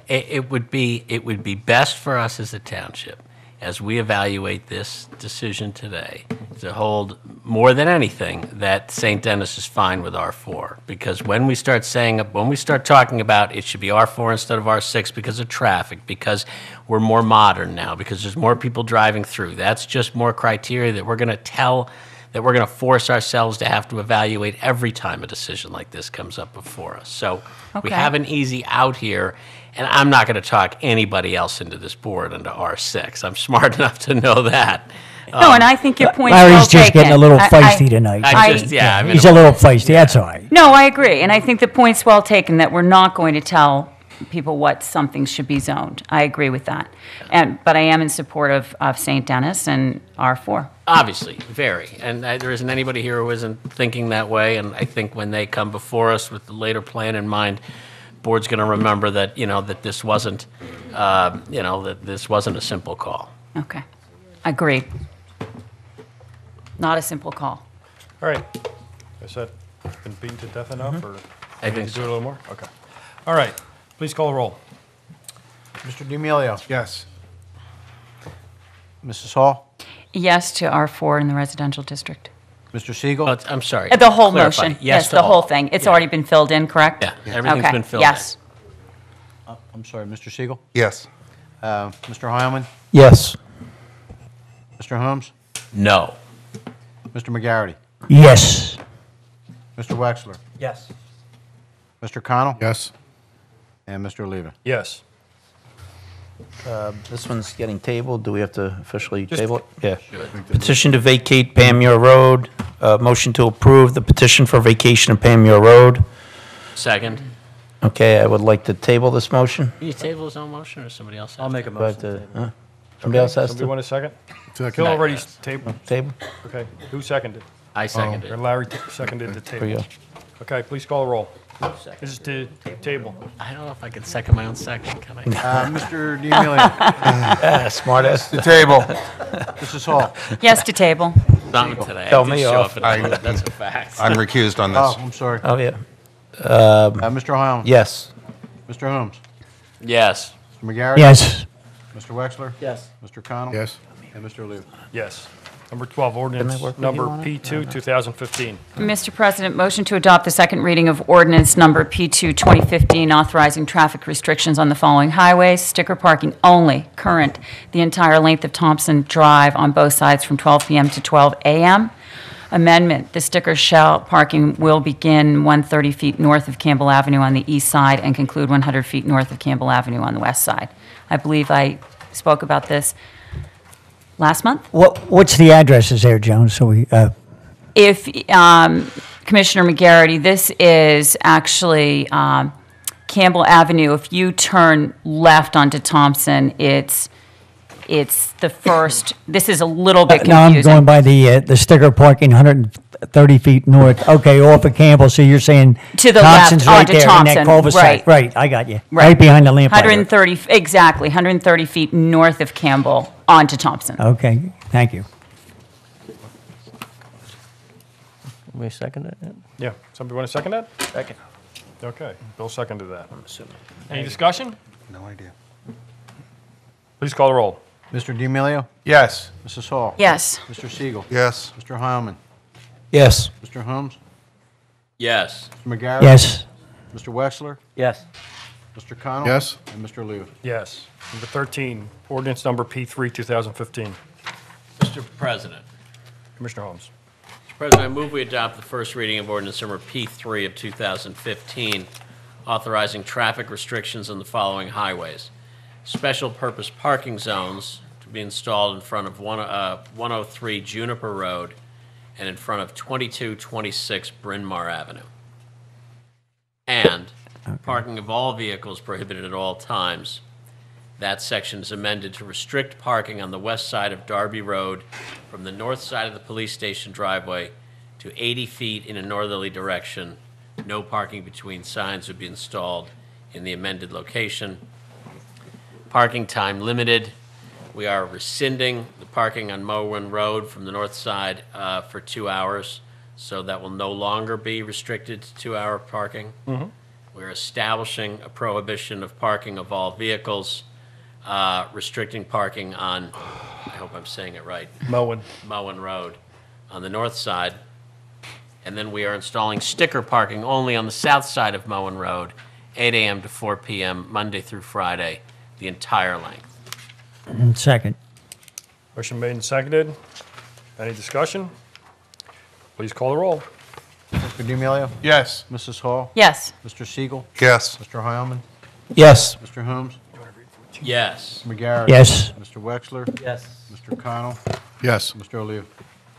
S7: It would be best for us as a township, as we evaluate this decision today, to hold more than anything that St. Denis is fine with R4. Because when we start talking about it should be R4 instead of R6 because of traffic, because we're more modern now, because there's more people driving through, that's just more criteria that we're going to force ourselves to have to evaluate every time a decision like this comes up before us. So we
S5: Okay.
S7: have an easy out here, and I'm not going to talk anybody else into this board into R6. I'm smart enough to know that.
S5: No, and I think your point's
S6: Larry's
S5: well
S6: just getting
S5: taken.
S6: a little feisty tonight. He's a little feisty, that's all right.
S5: No, I agree, and I think the point's well taken, that we're not going to tell people what something should be zoned. I agree with that. But I am in support of St. Denis and R4.
S7: Obviously, very. And there isn't anybody here who isn't thinking that way, and I think when they come before us with the later plan in mind, board's going to remember that, that this wasn't, that this wasn't a simple call.
S5: Okay, agreed. Not a simple call.
S1: All right. Is that been beaten to death enough, or
S7: I
S1: we
S7: think
S1: need to do
S7: so.
S1: it a little more? Okay. All right. Please call the roll.
S3: Mr. D'Amelio.
S2: Yes.
S3: Mrs. Hall.
S5: Yes to R4 in the residential district.
S3: Mr. Siegel.
S7: Oh, I'm sorry.
S5: The whole
S7: Clarify.
S5: motion.
S7: Yes to
S5: the
S7: all.
S5: whole thing. It's already been filled in, correct?
S7: Yeah, everything's
S5: Okay,
S7: been filled
S5: yes.
S3: I'm sorry, Mr. Siegel.
S4: Yes.
S3: Mr. Heilman.
S13: Yes.
S3: Mr. Holmes.
S7: No.
S3: Mr. McGarity.
S6: Yes.
S3: Mr. Wexler.
S11: Yes.
S3: Mr. Connell.
S2: Yes.
S3: And Mr. Oliva.
S1: Yes.
S13: This one's getting tabled. Do we have to officially
S1: Just-
S13: table it? Yeah. Petition to vacate Pamure Road. Motion to approve the petition for vacation of Pamure Road.
S7: Second.
S13: Okay, I would like to table this motion.
S7: Can you table his own motion, or somebody else?
S11: I'll make a
S13: Do I have
S11: motion.
S13: to, somebody else has
S1: Somebody
S13: to
S1: want a second?
S2: Second.
S1: Kill already tabled.
S13: table?
S1: Okay. Who seconded?
S7: I seconded.
S1: Or Larry seconded the
S13: Here we
S1: table.
S13: go.
S1: Okay, please call the roll. This is to table.
S7: I don't know if I can second my own second, can I?
S3: Mr. D'Amelio.
S13: Smart ass.
S2: The table.
S3: Mrs. Hall.
S5: Yes to table.
S7: Something today.
S13: Tell
S7: I did
S13: me
S7: show
S13: off.
S7: up at 11. That's a fact.
S4: I'm recused on
S3: Oh,
S4: this.
S3: I'm sorry.
S13: Oh, yeah.
S3: Mr. Heilman.
S13: Yes.
S3: Mr. Holmes.
S7: Yes.
S3: Mr. McGarity.
S6: Yes.
S3: Mr. Wexler.
S11: Yes.
S3: Mr. Connell.
S2: Yes.
S3: And Mr. Oliva.
S1: Yes. Number 12, ordinance
S13: work with
S1: number
S13: you on it?
S1: P2, 2015.
S5: Mr. President, motion to adopt the second reading of ordinance number P2 2015, authorizing traffic restrictions on the following highways: sticker parking only, current, the entire length of Thompson Drive on both sides from 12 p.m. to 12 a.m. Amendment, the sticker shell parking will begin 130 feet north of Campbell Avenue on the east side and conclude 100 feet north of Campbell Avenue on the west side. I believe I spoke about this last month.
S6: What's the addresses there, Joan, so we,
S5: If, Commissioner McGarity, this is actually Campbell Avenue, if you turn left onto Thompson, it's the first, this is a little bit
S6: Now I'm
S5: confusing.
S6: going by the sticker parking 130 feet north. Okay, off of Campbell, so you're saying
S5: To the
S6: Thompson's
S5: left
S6: right
S5: onto
S6: there in
S5: Thompson,
S6: that cul-de-sac.
S5: right.
S6: Right, I got you. Right behind the lamplighter.
S5: 130, exactly, 130 feet north of Campbell onto Thompson.
S6: Okay, thank you.
S11: We second it?
S1: Yeah, somebody want to second that?
S11: Second.
S1: Okay, Bill seconded that.
S11: I'm assuming.
S1: Any discussion?
S4: No idea.
S1: Please call the roll.
S3: Mr. D'Amelio?
S2: Yes.
S3: Mrs. Hall?
S5: Yes.
S3: Mr. Siegel?
S4: Yes.
S3: Mr. Heilman?
S13: Yes.
S3: Mr. Holmes?
S7: Yes.
S3: Mr. McGarrett?
S6: Yes.
S3: Mr. Wexler?
S11: Yes.
S3: Mr. Connell?
S2: Yes.
S3: And Mr. Liu?
S1: Yes. Number 13, ordinance number P3, 2015.
S7: Mr. President.
S1: Commissioner Holmes.
S7: Mr. President, I move we adopt the first reading of ordinance number P3 of 2015, authorizing traffic restrictions on the following highways. Special purpose parking zones to be installed in front of 103 Juniper Road and in front of 2226 Bryn Mawr Avenue. And parking of all vehicles prohibited at all times. That section is amended to restrict parking on the west side of Darby Road from the north side of the police station driveway to 80 feet in a northerly direction. No parking between signs would be installed in the amended location. Parking time limited. We are rescinding the parking on Mowen Road from the north side for 2 hours, so that will no longer be restricted to 2-hour parking. We're establishing a prohibition of parking of all vehicles, restricting parking on, I hope I'm saying it right,
S1: Mowen.
S7: Road on the north side. And then we are installing sticker parking only on the south side of Mowen Road, 8 a.m. to 4 p.m., Monday through Friday, the entire length.
S6: Second.
S1: Motion made and seconded. Any discussion? Please call the roll.
S3: Mr. D'Amelio?
S2: Yes.
S3: Mrs. Hall?
S5: Yes.
S3: Mr. Siegel?
S4: Yes.
S3: Mr. Heilman?
S13: Yes.
S3: Mr. Holmes?
S7: Yes.
S3: Mr. McGarrett?
S6: Yes.
S3: Mr. Wexler?
S11: Yes.
S3: Mr. Connell?
S2: Yes.
S3: Mr. Liu?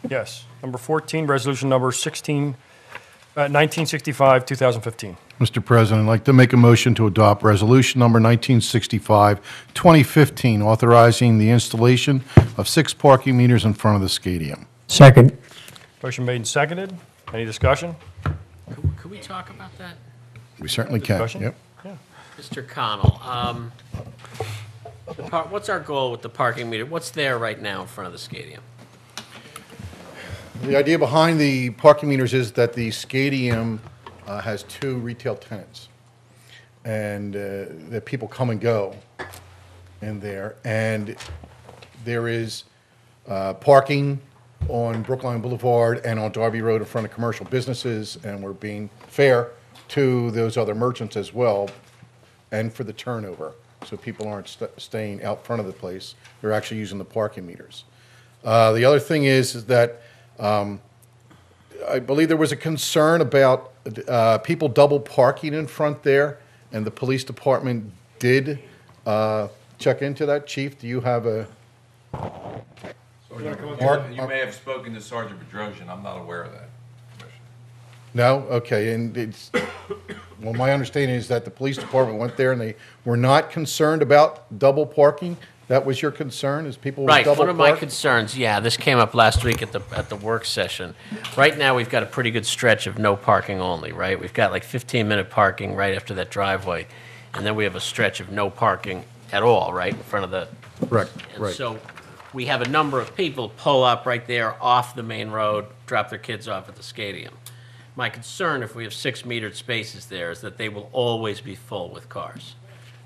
S1: Yes. Number 14, resolution number 1965, 2015.
S2: Mr. President, I'd like to make a motion to adopt Resolution Number 1965, 2015, authorizing the installation of 6 parking meters in front of the stadium.
S6: Second.
S1: Motion made and seconded. Any discussion?
S7: Could we talk about that?
S2: We certainly can.
S1: Discussion?
S2: Yep.
S7: Mr. Connell, what's our goal with the parking meter? What's there right now in front of the stadium?
S2: The idea behind the parking meters is that the stadium has 2 retail tenants, and that people come and go in there. And there is parking on Brookline Boulevard and on Darby Road in front of commercial businesses, and we're being fair to those other merchants as well, and for the turnover, so people aren't staying out front of the place. They're actually using the parking meters. The other thing is that I believe there was a concern about people double parking in front there, and the police department did check into that. Chief, do you have a?
S15: You may have spoken to Sergeant Bedrosian. I'm not aware of that, Commissioner.
S2: No? Okay, and it's, well, my understanding is that the police department went there and they were not concerned about double parking. That was your concern, is people would
S7: Right,
S2: double
S7: one of my
S2: park?
S7: concerns, yeah, this came up last week at the work session. Right now, we've got a pretty good stretch of no parking only, right? We've got like 15-minute parking right after that driveway, and then we have a stretch of no parking at all, right, in front of the...
S2: Correct,
S7: And
S2: right.
S7: so we have a number of people pull up right there off the main road, drop their kids off at the stadium. My concern, if we have 6 metered spaces there, is that they will always be full with cars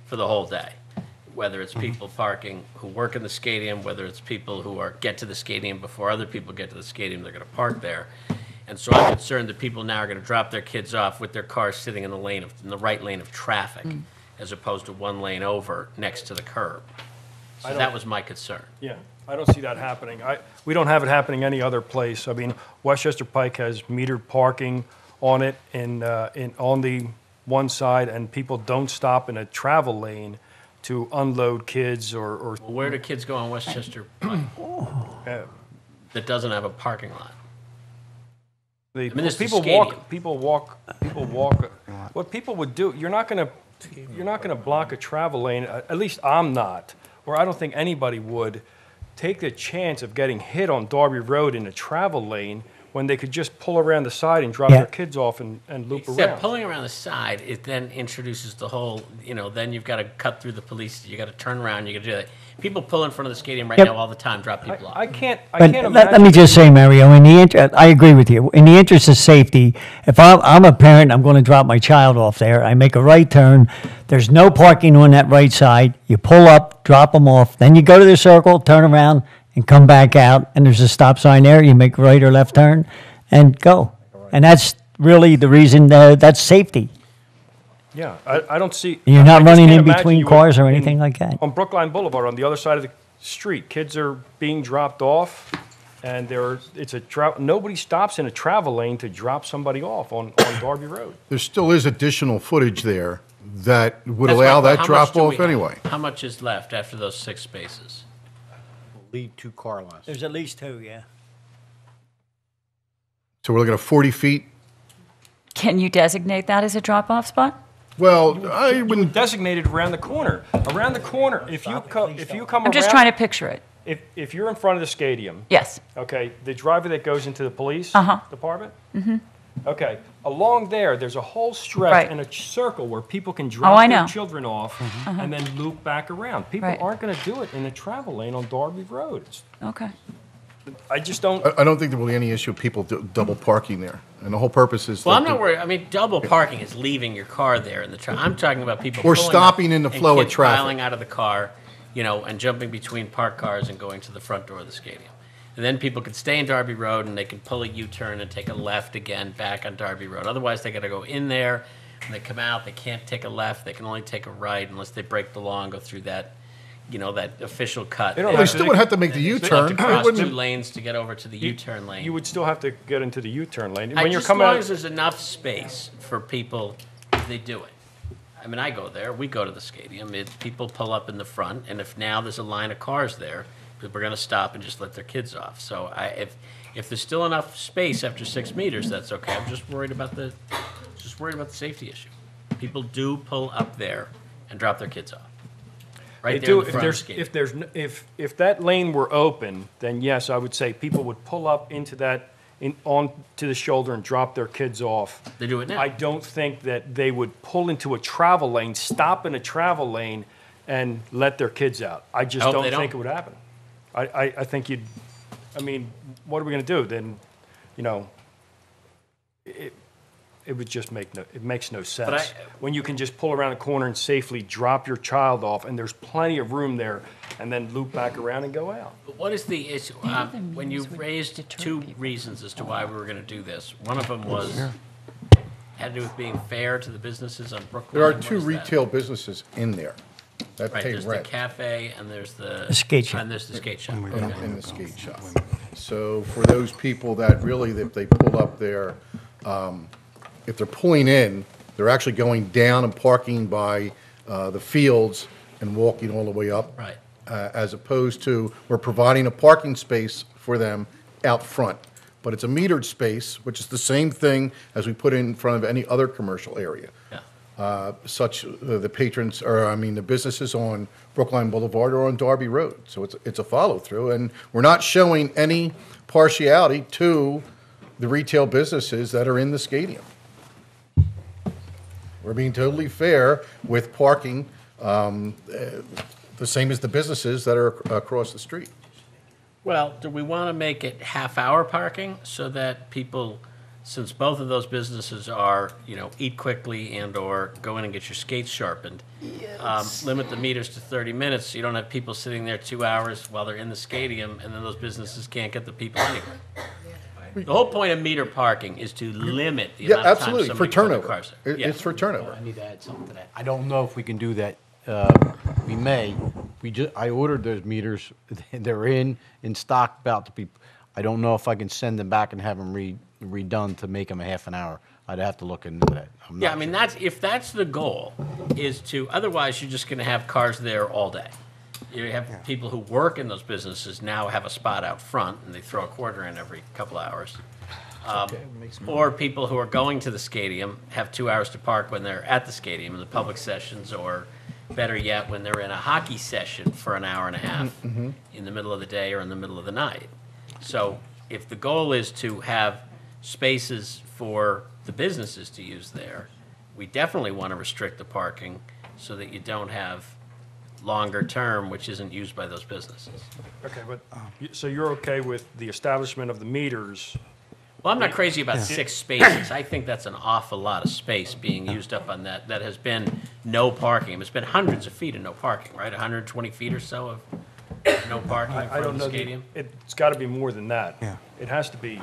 S7: for the whole day. Whether it's people parking who work in the stadium, whether it's people who get to the stadium before other people get to the stadium, they're going to park there. And so I'm concerned that people now are going to drop their kids off with their cars sitting in the right lane of traffic, as opposed to one lane over next to the curb. So that was my concern.
S1: Yeah, I don't see that happening. We don't have it happening any other place. I mean, Westchester Pike has metered parking on it on the one side, and people don't stop in a travel lane to unload kids or
S7: Well, where do kids go on Westchester Pike that doesn't have a parking lot?
S1: the
S7: I mean, this is
S1: people
S7: stadium.
S1: walk. What people would do, you're not going to you're not going to block a travel lane, at least I'm not, or I don't think anybody would, take the chance of getting hit on Darby Road in a travel lane when they could just pull around the side and drop
S6: Yeah.
S1: their kids off and loop
S7: Except
S1: around.
S7: pulling around the side, it then introduces the whole, then you've got to cut through the police, you got to turn around, you got to do that. People pull in front of the stadium right
S6: Yep.
S7: now all the time, drop people off.
S1: I can't
S6: But
S1: imagine.
S6: let me just say, Mario, I agree with you. In the interest of safety, if I'm a parent, I'm going to drop my child off there. I make a right turn. There's no parking on that right side. You pull up, drop them off. Then you go to the circle, turn around, and come back out. And there's a stop sign there. You make a right or left turn and go. And that's really the reason that's safety.
S1: Yeah, I don't see.
S6: You're
S1: I
S6: not
S1: just
S6: running
S1: can't
S6: in
S1: imagine
S6: between
S1: you would-
S6: cars or anything like that.
S1: On Brookline Boulevard, on the other side of the street, kids are being dropped off, and nobody stops in a travel lane to drop somebody off on Darby Road.
S16: There still is additional footage there that would
S7: That's
S16: allow
S7: right, but
S16: that
S7: how much
S16: drop
S7: do we
S16: off
S7: have?
S16: anyway.
S7: How much is left after those 6 spaces?
S3: Lead 2 car lots.
S6: There's at least 2, yeah.
S16: So we're looking at 40 feet.
S5: Can you designate that as a drop-off spot?
S16: Well, I
S1: wouldn't designate it around the corner. Around the corner, if you come
S5: I'm just
S1: around-
S5: trying to picture it.
S1: If you're in front of the stadium.
S5: Yes.
S1: Okay, the driveway that goes into the police department.
S5: Mm-hmm.
S1: Okay, along there's a whole stretch
S5: Right.
S1: in a circle where people can
S5: Oh,
S1: drop
S5: I
S1: their
S5: know.
S1: children off
S5: Uh-huh.
S1: and then loop back around. People
S5: Right.
S1: aren't going to do it in a travel lane on Darby Road.
S5: Okay.
S1: I just don't.
S16: I don't think there will be any issue of people double parking there. And the whole purpose is.
S7: Well,
S16: that
S7: I'm not
S16: the-
S7: worried. I mean, double parking is leaving your car there in the traffic. I'm talking about people
S16: Or
S7: pulling
S16: stopping
S7: up
S16: in the
S7: and
S16: flow of
S7: kids
S16: traffic.
S7: piling out of the car, and jumping between parked cars and going to the front door of the stadium. And then people can stay in Darby Road and they can pull a U-turn and take a left again back on Darby Road. Otherwise, they got to go in there. When they come out, they can't take a left. They can only take a right unless they break the law and go through that, that official cut.
S16: They still would have to make the
S7: They have
S16: U-turn.
S7: to
S16: It
S7: cross
S16: wouldn't-
S7: 2 lanes to get over to the U-turn lane.
S1: You would still have to get into the U-turn lane.
S7: As
S1: When you're coming
S7: long
S1: out,
S7: as there's enough space for people, they do it. I mean, I go there, we go to the stadium, people pull up in the front, and if now there's a line of cars there, people are gonna stop and just let their kids off. So if there's still enough space after 6 meters, that's okay. I'm just worried about the safety issue. People do pull up there and drop their kids off. Right
S1: they
S7: there
S1: do.
S7: in the front of the stadium.
S1: If that lane were open, then yes, I would say people would pull up into that onto the shoulder and drop their kids off.
S7: They do it now.
S1: I don't think that they would pull into a travel lane, stop in a travel lane, and let their kids out. I just
S7: hope
S1: don't
S7: they
S1: think
S7: don't.
S1: it would happen. I think what are we going to do? Then, it would just makes no sense. When you can just pull around a corner and safely drop your child off, and there's plenty of room there, and then loop back around and go out.
S7: But what is the issue? When you raised 2 reasons as to why we were going to do this, one of them had to do with being fair to the businesses on Brookline.
S16: There are
S7: What
S16: 2
S7: is that?
S16: retail businesses in there that
S7: Right,
S16: pay
S7: there's
S16: rent.
S7: the cafe and there's the
S6: skate shop.
S7: And there's the skate shop.
S16: In the skate shop. So for those people that really, if they pull up there, if they're pulling in, they're actually going down and parking by the fields and walking all the way up.
S7: Right.
S16: As opposed to, we're providing a parking space for them out front. But it's a metered space, which is the same thing as we put in front of any other commercial area.
S7: Yeah.
S16: The businesses on Brookline Boulevard or on Darby Road. So it's a follow-through, and we're not showing any partiality to the retail businesses that are in the stadium. We're being totally fair with parking, the same as the businesses that are across the street.
S7: Well, do we want to make it half-hour parking so that people, since both of those businesses are, eat quickly and/or go in and get your skates sharpened, limit the meters to 30 minutes so you don't have people sitting there 2 hours while they're in the stadium, and then those businesses can't get the people anyway. The whole point of meter parking is to limit the amount of time
S16: absolutely,
S7: somebody
S16: for
S7: can put
S16: turnover.
S7: their cars there. Yeah.
S16: It's for turnover.
S3: I need to add something to that. I don't know if we can do that. We may. I ordered those meters. They're in stock, about to be. I don't know if I can send them back and have them redone to make them a half an hour. I'd have to look into that.
S7: Yeah, I mean, if that's the goal, is to, otherwise you're just going to have cars there all day. You have people who work in those businesses now have a spot out front, and they throw a quarter in every couple hours. Or people who are going to the stadium have 2 hours to park when they're at the stadium in the public sessions, or better yet, when they're in a hockey session for an hour and a half in the middle of the day or in the middle of the night. So if the goal is to have spaces for the businesses to use there, we definitely want to restrict the parking so that you don't have longer term, which isn't used by those businesses.
S1: Okay, but, so you're okay with the establishment of the meters?
S7: Well, I'm not crazy about 6 spaces. I think that's an awful lot of space being used up on that. That has been no parking. It's been hundreds of feet of no parking, right? 120 feet or so of no parking in
S1: I
S7: front
S1: don't
S7: of the
S1: know,
S7: stadium?
S1: it's got to be more than that.
S4: Yeah.
S1: It has to be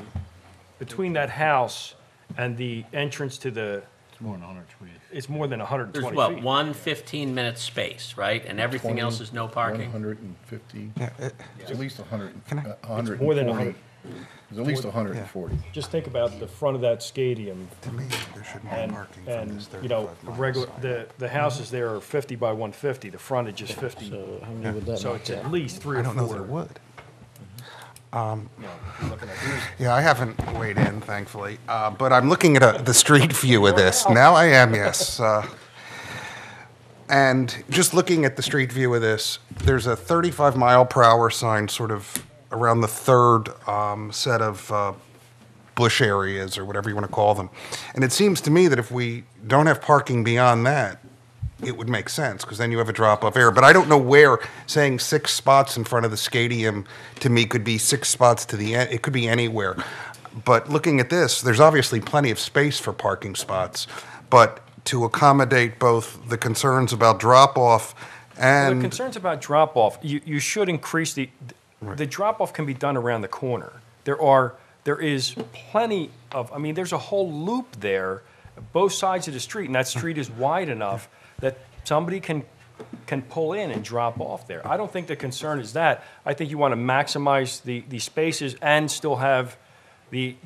S1: between that house and the entrance to the,
S3: It's more than 120.
S1: it's more than 120
S7: There's
S1: feet.
S7: what, one 15-minute space, right? And everything else is no parking?
S16: 150.
S4: Yeah,
S16: It's at least 100.
S1: It's more than 100.
S16: There's at least 140.
S1: Just think about the front of that stadium,
S4: to me, there shouldn't be
S1: and,
S4: parking from
S1: and,
S4: this
S1: you know,
S4: 35 miles.
S1: regular, the houses there are 50 by 150, the frontage is 50.
S11: So how many would that
S1: So
S11: make
S1: it's
S11: that?
S1: at least 3
S4: I
S1: or
S4: don't know
S1: 4.
S4: that it would.
S1: You know, you're looking at these.
S4: Yeah, I haven't weighed in, thankfully, but I'm looking at the street view of this. Now I am, yes. And just looking at the street view of this, there's a 35-mile-per-hour sign sort of around the third set of bush areas, or whatever you want to call them. And it seems to me that if we don't have parking beyond that, it would make sense, because then you have a drop-off area. But I don't know where saying 6 spots in front of the stadium, to me, could be 6 spots to the end. It could be anywhere. But looking at this, there's obviously plenty of space for parking spots. But to accommodate both the concerns about drop-off
S1: Well,
S4: and...
S1: the concerns about drop-off, you should increase the drop-off can be done around the corner. There is plenty of, I mean, there's a whole loop there, both sides of the street, and that street is wide enough that somebody can pull in and drop off there. I don't think the concern is that. I think you want to maximize the spaces and still have the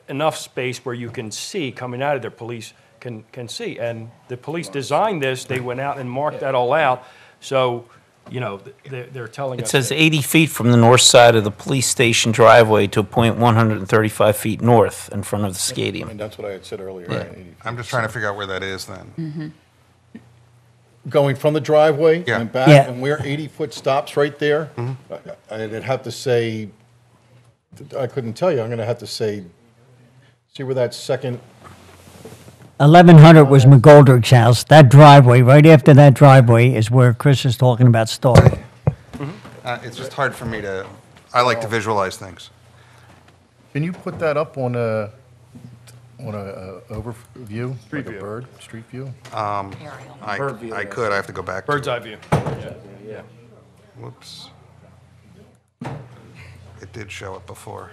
S1: enough space where you can see coming out of there, police can see. And the police designed this, they went out and marked that all out, so, you know, they're telling us.
S13: It says
S1: that-
S13: 80 feet from the north side of the police station driveway to a point 135 feet north in front of the stadium.
S16: And that's what I had said earlier.
S4: Right.
S16: 80 feet.
S4: I'm just trying to figure out where that is then.
S16: Going from the driveway
S4: Yeah.
S16: and back,
S6: Yeah.
S16: and where 80-foot stops right there, I'd have to say, I couldn't tell you, I'm going to have to say, see where that second,
S6: 1100 was McGoldrick's house. That driveway, right after that driveway, is where Chris is talking about starting.
S4: It's just hard for me to, I like to visualize things.
S16: can you put that up on a overview?
S1: Street
S16: like a
S1: view.
S16: bird, street view?
S4: I could, I have to go back to
S1: Bird's
S4: it.
S1: eye view. Yeah.
S4: Whoops. It did show it before.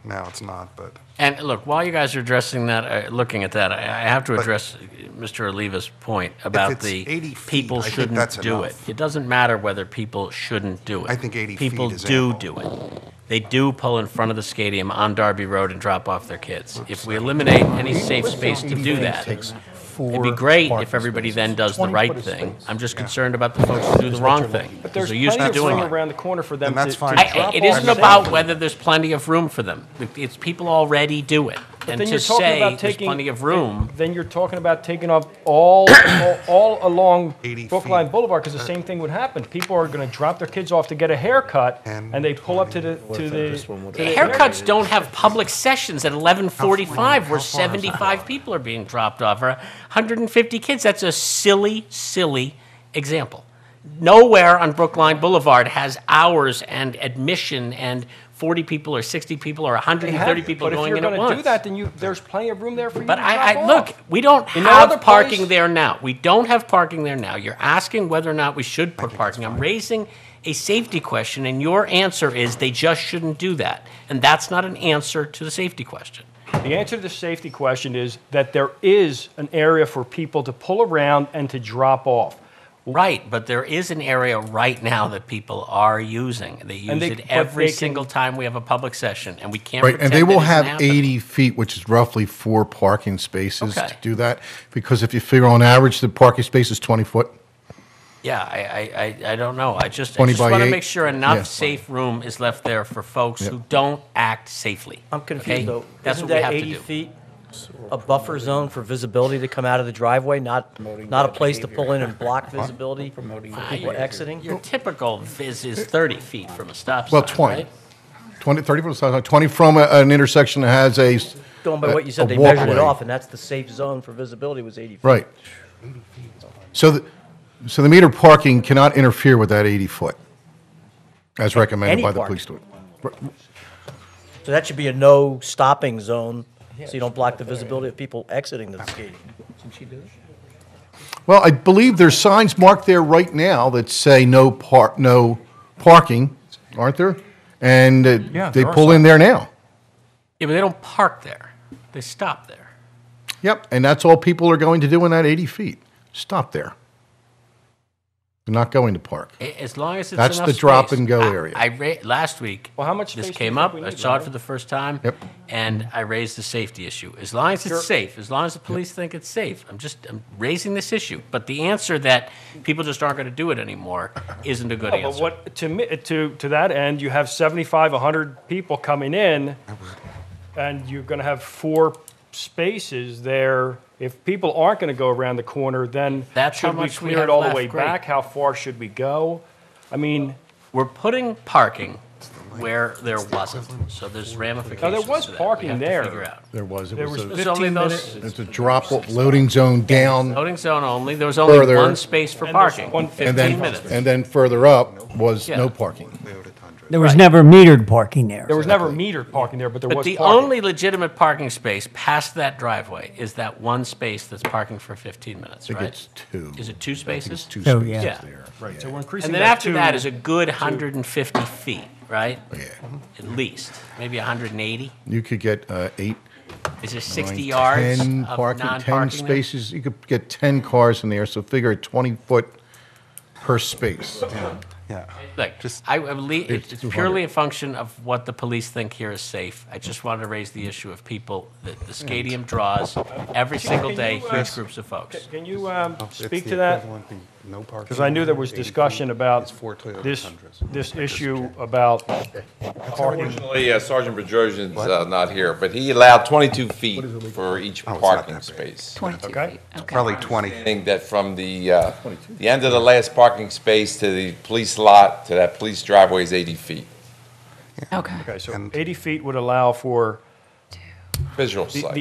S4: Now it's not, but
S7: And look, while you guys are addressing that, looking at that, I have to
S4: But-
S7: address Mr. Oliva's point about
S4: it's
S7: the
S4: 80 feet,
S7: people
S4: I think
S7: shouldn't
S4: that's
S7: do it.
S4: enough.
S7: It doesn't matter whether people shouldn't do it.
S4: I think 80 feet
S7: People
S4: is
S7: do
S4: ample.
S7: do it. They do pull in front of the stadium on Darby Road and drop off their kids. If we eliminate any safe space to do that, it'd be great if everybody then does the right thing. I'm just concerned about the folks who do the wrong thing,
S1: But
S7: because
S1: there's
S7: they're used
S1: plenty
S7: to
S1: of
S7: doing
S1: room
S7: it.
S1: around the corner for them
S4: Then that's
S1: to
S4: fine.
S1: drop
S7: It
S1: off
S7: isn't
S1: the
S7: about
S1: stadium.
S7: whether there's plenty of room for them. It's people already do it. And
S1: then
S7: to
S1: you're talking
S7: say
S1: about
S7: there's
S1: taking,
S7: plenty of room,
S1: Then you're talking about taking up all along
S4: 80
S1: Brookline
S4: feet.
S1: Boulevard, because the same thing would happen. People are going to drop their kids off to get a haircut, and they pull up to the
S7: haircuts don't have public sessions at 11:45 where 75 people are being dropped off, or 150 kids. That's a silly, silly example. Nowhere on Brookline Boulevard has hours and admission and 40 people or 60 people or 130 people going in at
S1: But if you're
S7: once.
S1: going to do that, then there's plenty of room there for you
S7: But
S1: to drop off.
S7: look, we don't
S1: In no other
S7: have parking
S1: place-
S7: there now. We don't have parking there now. You're asking whether or not we should put parking. I'm raising a safety question, and your answer is they just shouldn't do that. And that's not an answer to the safety question.
S1: The answer to the safety question is that there is an area for people to pull around and to drop off.
S7: Right, but there is an area right now that people are using. They use it
S1: but
S7: every
S1: they can-
S7: single time we have a public session, and we can't
S16: Right,
S7: pretend
S16: and they
S7: that
S16: will
S7: isn't
S16: have
S7: happening.
S16: 80 feet, which is roughly 4 parking spaces to
S7: Okay.
S16: do that. Because if you figure on average, the parking space is 20 foot.
S7: Yeah, I don't know. I just
S16: 20 by
S7: want to
S16: 8?
S7: make sure enough
S16: Yeah.
S7: safe room is left there for folks who don't act safely.
S11: I'm confused,
S7: okay?
S11: though.
S7: That's
S11: Isn't
S7: what we
S11: that
S7: have
S11: 80
S7: to do.
S11: feet a buffer zone for visibility to come out of the driveway, not a place to pull in and block visibility for people exiting?
S7: Your typical viz is 30 feet from a stop sign,
S16: Well, 20.
S7: right?
S16: 20, 30 from the stop sign, 20 from an intersection that has a
S11: Going by what you said,
S16: a
S11: they measured it
S16: walkway.
S11: off, and that's the safe zone for visibility was 80 feet.
S16: Right. So the metered parking cannot interfere with that 80 foot, as recommended
S11: Any
S16: by the
S11: parking.
S16: police.
S11: So that should be a no stopping zone, so you don't block the visibility of people exiting the stadium.
S16: Well, I believe there's signs marked there right now that say no parking, aren't there? And
S1: Yeah,
S16: they
S1: there are
S16: pull in there now.
S7: Yeah, but they don't park there. They stop there.
S16: Yep, and that's all people are going to do in that 80 feet. Stop there. They're not going to park.
S7: As long as it's
S16: That's
S7: enough
S16: the drop
S7: space.
S16: and go area.
S7: Last week,
S1: Well, how much
S7: this
S1: space do
S7: came
S1: you think
S7: up.
S1: we
S7: I
S1: need,
S7: saw it
S1: Larry?
S7: for the first time,
S16: Yep.
S7: and I raised the safety issue. As long as it's safe, as long as the police think it's safe, I'm raising this issue. But the answer that people just aren't going to do it anymore isn't a good
S1: No,
S7: answer.
S1: but what, to that end, you have 75, 100 people coming in, and you're going to have 4 spaces there. If people aren't going to go around the corner, then
S7: That's how
S1: should we
S7: much we
S1: clear it
S7: have
S1: all the
S7: left.
S1: way
S7: Great.
S1: back? How far should we go? I mean,
S7: We're putting parking where there wasn't, so there's ramifications.
S1: No, there was
S7: to that.
S1: parking
S7: we have
S1: there.
S7: To figure out.
S16: There was. It
S1: there
S16: was
S1: was
S16: a,
S7: There's only
S1: 15
S7: those
S1: minutes.
S16: it's a drop loading zone down,
S7: loading zone only. There was only
S16: Further.
S7: one space for
S1: And there's
S7: parking.
S1: one-
S7: 15
S16: and then
S7: minutes.
S16: and then further up was
S7: Yeah.
S16: no parking.
S6: There was never metered parking there.
S1: There was never metered parking there, but there
S7: But
S1: was
S7: the
S1: parking.
S7: only legitimate parking space past that driveway is that one space that's parking for 15 minutes,
S16: I think
S7: right?
S16: it's 2.
S7: Is it 2 spaces?
S16: It's 2
S6: Oh,
S16: spaces
S6: yeah.
S7: Yeah.
S16: there.
S1: Right, so we're increasing
S7: And then
S1: that
S7: after
S1: to-
S7: that is a good 150 feet, right?
S16: Yeah.
S7: At least, maybe 180.
S16: You could get 8,
S7: Is there 60
S16: 9,
S7: yards
S16: 10
S7: of
S16: parking, 10
S7: non-parking there?
S16: spaces. You could get 10 cars in there, so figure 20 foot per space.
S4: Yeah.
S7: Look, it's
S16: It's
S7: purely a function of what the police think here is safe. I just wanted to raise the issue of people that the stadium draws every single day huge groups of folks.
S1: Can you speak to that? Because I knew there was discussion about this issue about parking.
S15: Unfortunately, Sergeant Bedrosian's not here, but he allowed 22 feet for each
S4: not
S15: parking
S4: that big.
S15: space.
S5: 22
S1: Okay.
S5: feet. Okay.
S4: Probably 20.
S15: I think that from the end of the last parking space to the police lot to that police driveway is 80 feet.
S5: Okay.
S1: Okay, so
S4: And-
S1: 80 feet would allow for
S15: Visual
S1: the
S15: sight.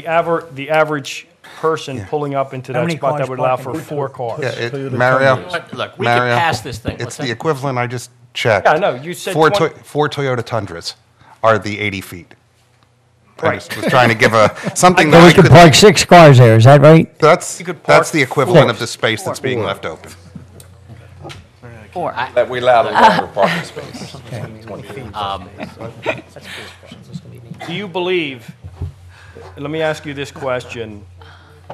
S1: the average person pulling up into
S6: How
S1: that
S6: many
S1: spot that
S6: cars
S1: would allow
S6: parking?
S1: for 4 cars.
S4: Yeah, Mario,
S7: But look, we can
S4: Mario,
S7: pass this thing.
S4: it's
S7: What's
S4: the
S7: that?
S4: equivalent, I just checked.
S1: Yeah, no, you said
S4: Four
S1: 20
S4: four Toyota Tundras are the 80 feet. I
S1: Right.
S4: just was trying to give something
S6: So
S4: that
S6: we
S4: we
S6: could
S4: could,
S6: park 6 cars there, is that right?
S4: that's,
S1: You could
S4: that's
S1: park
S4: the equivalent
S1: four.
S4: of the space that's being left open.
S5: Or,
S15: That we allowed a longer parking space.
S1: Do you believe, let me ask you this question.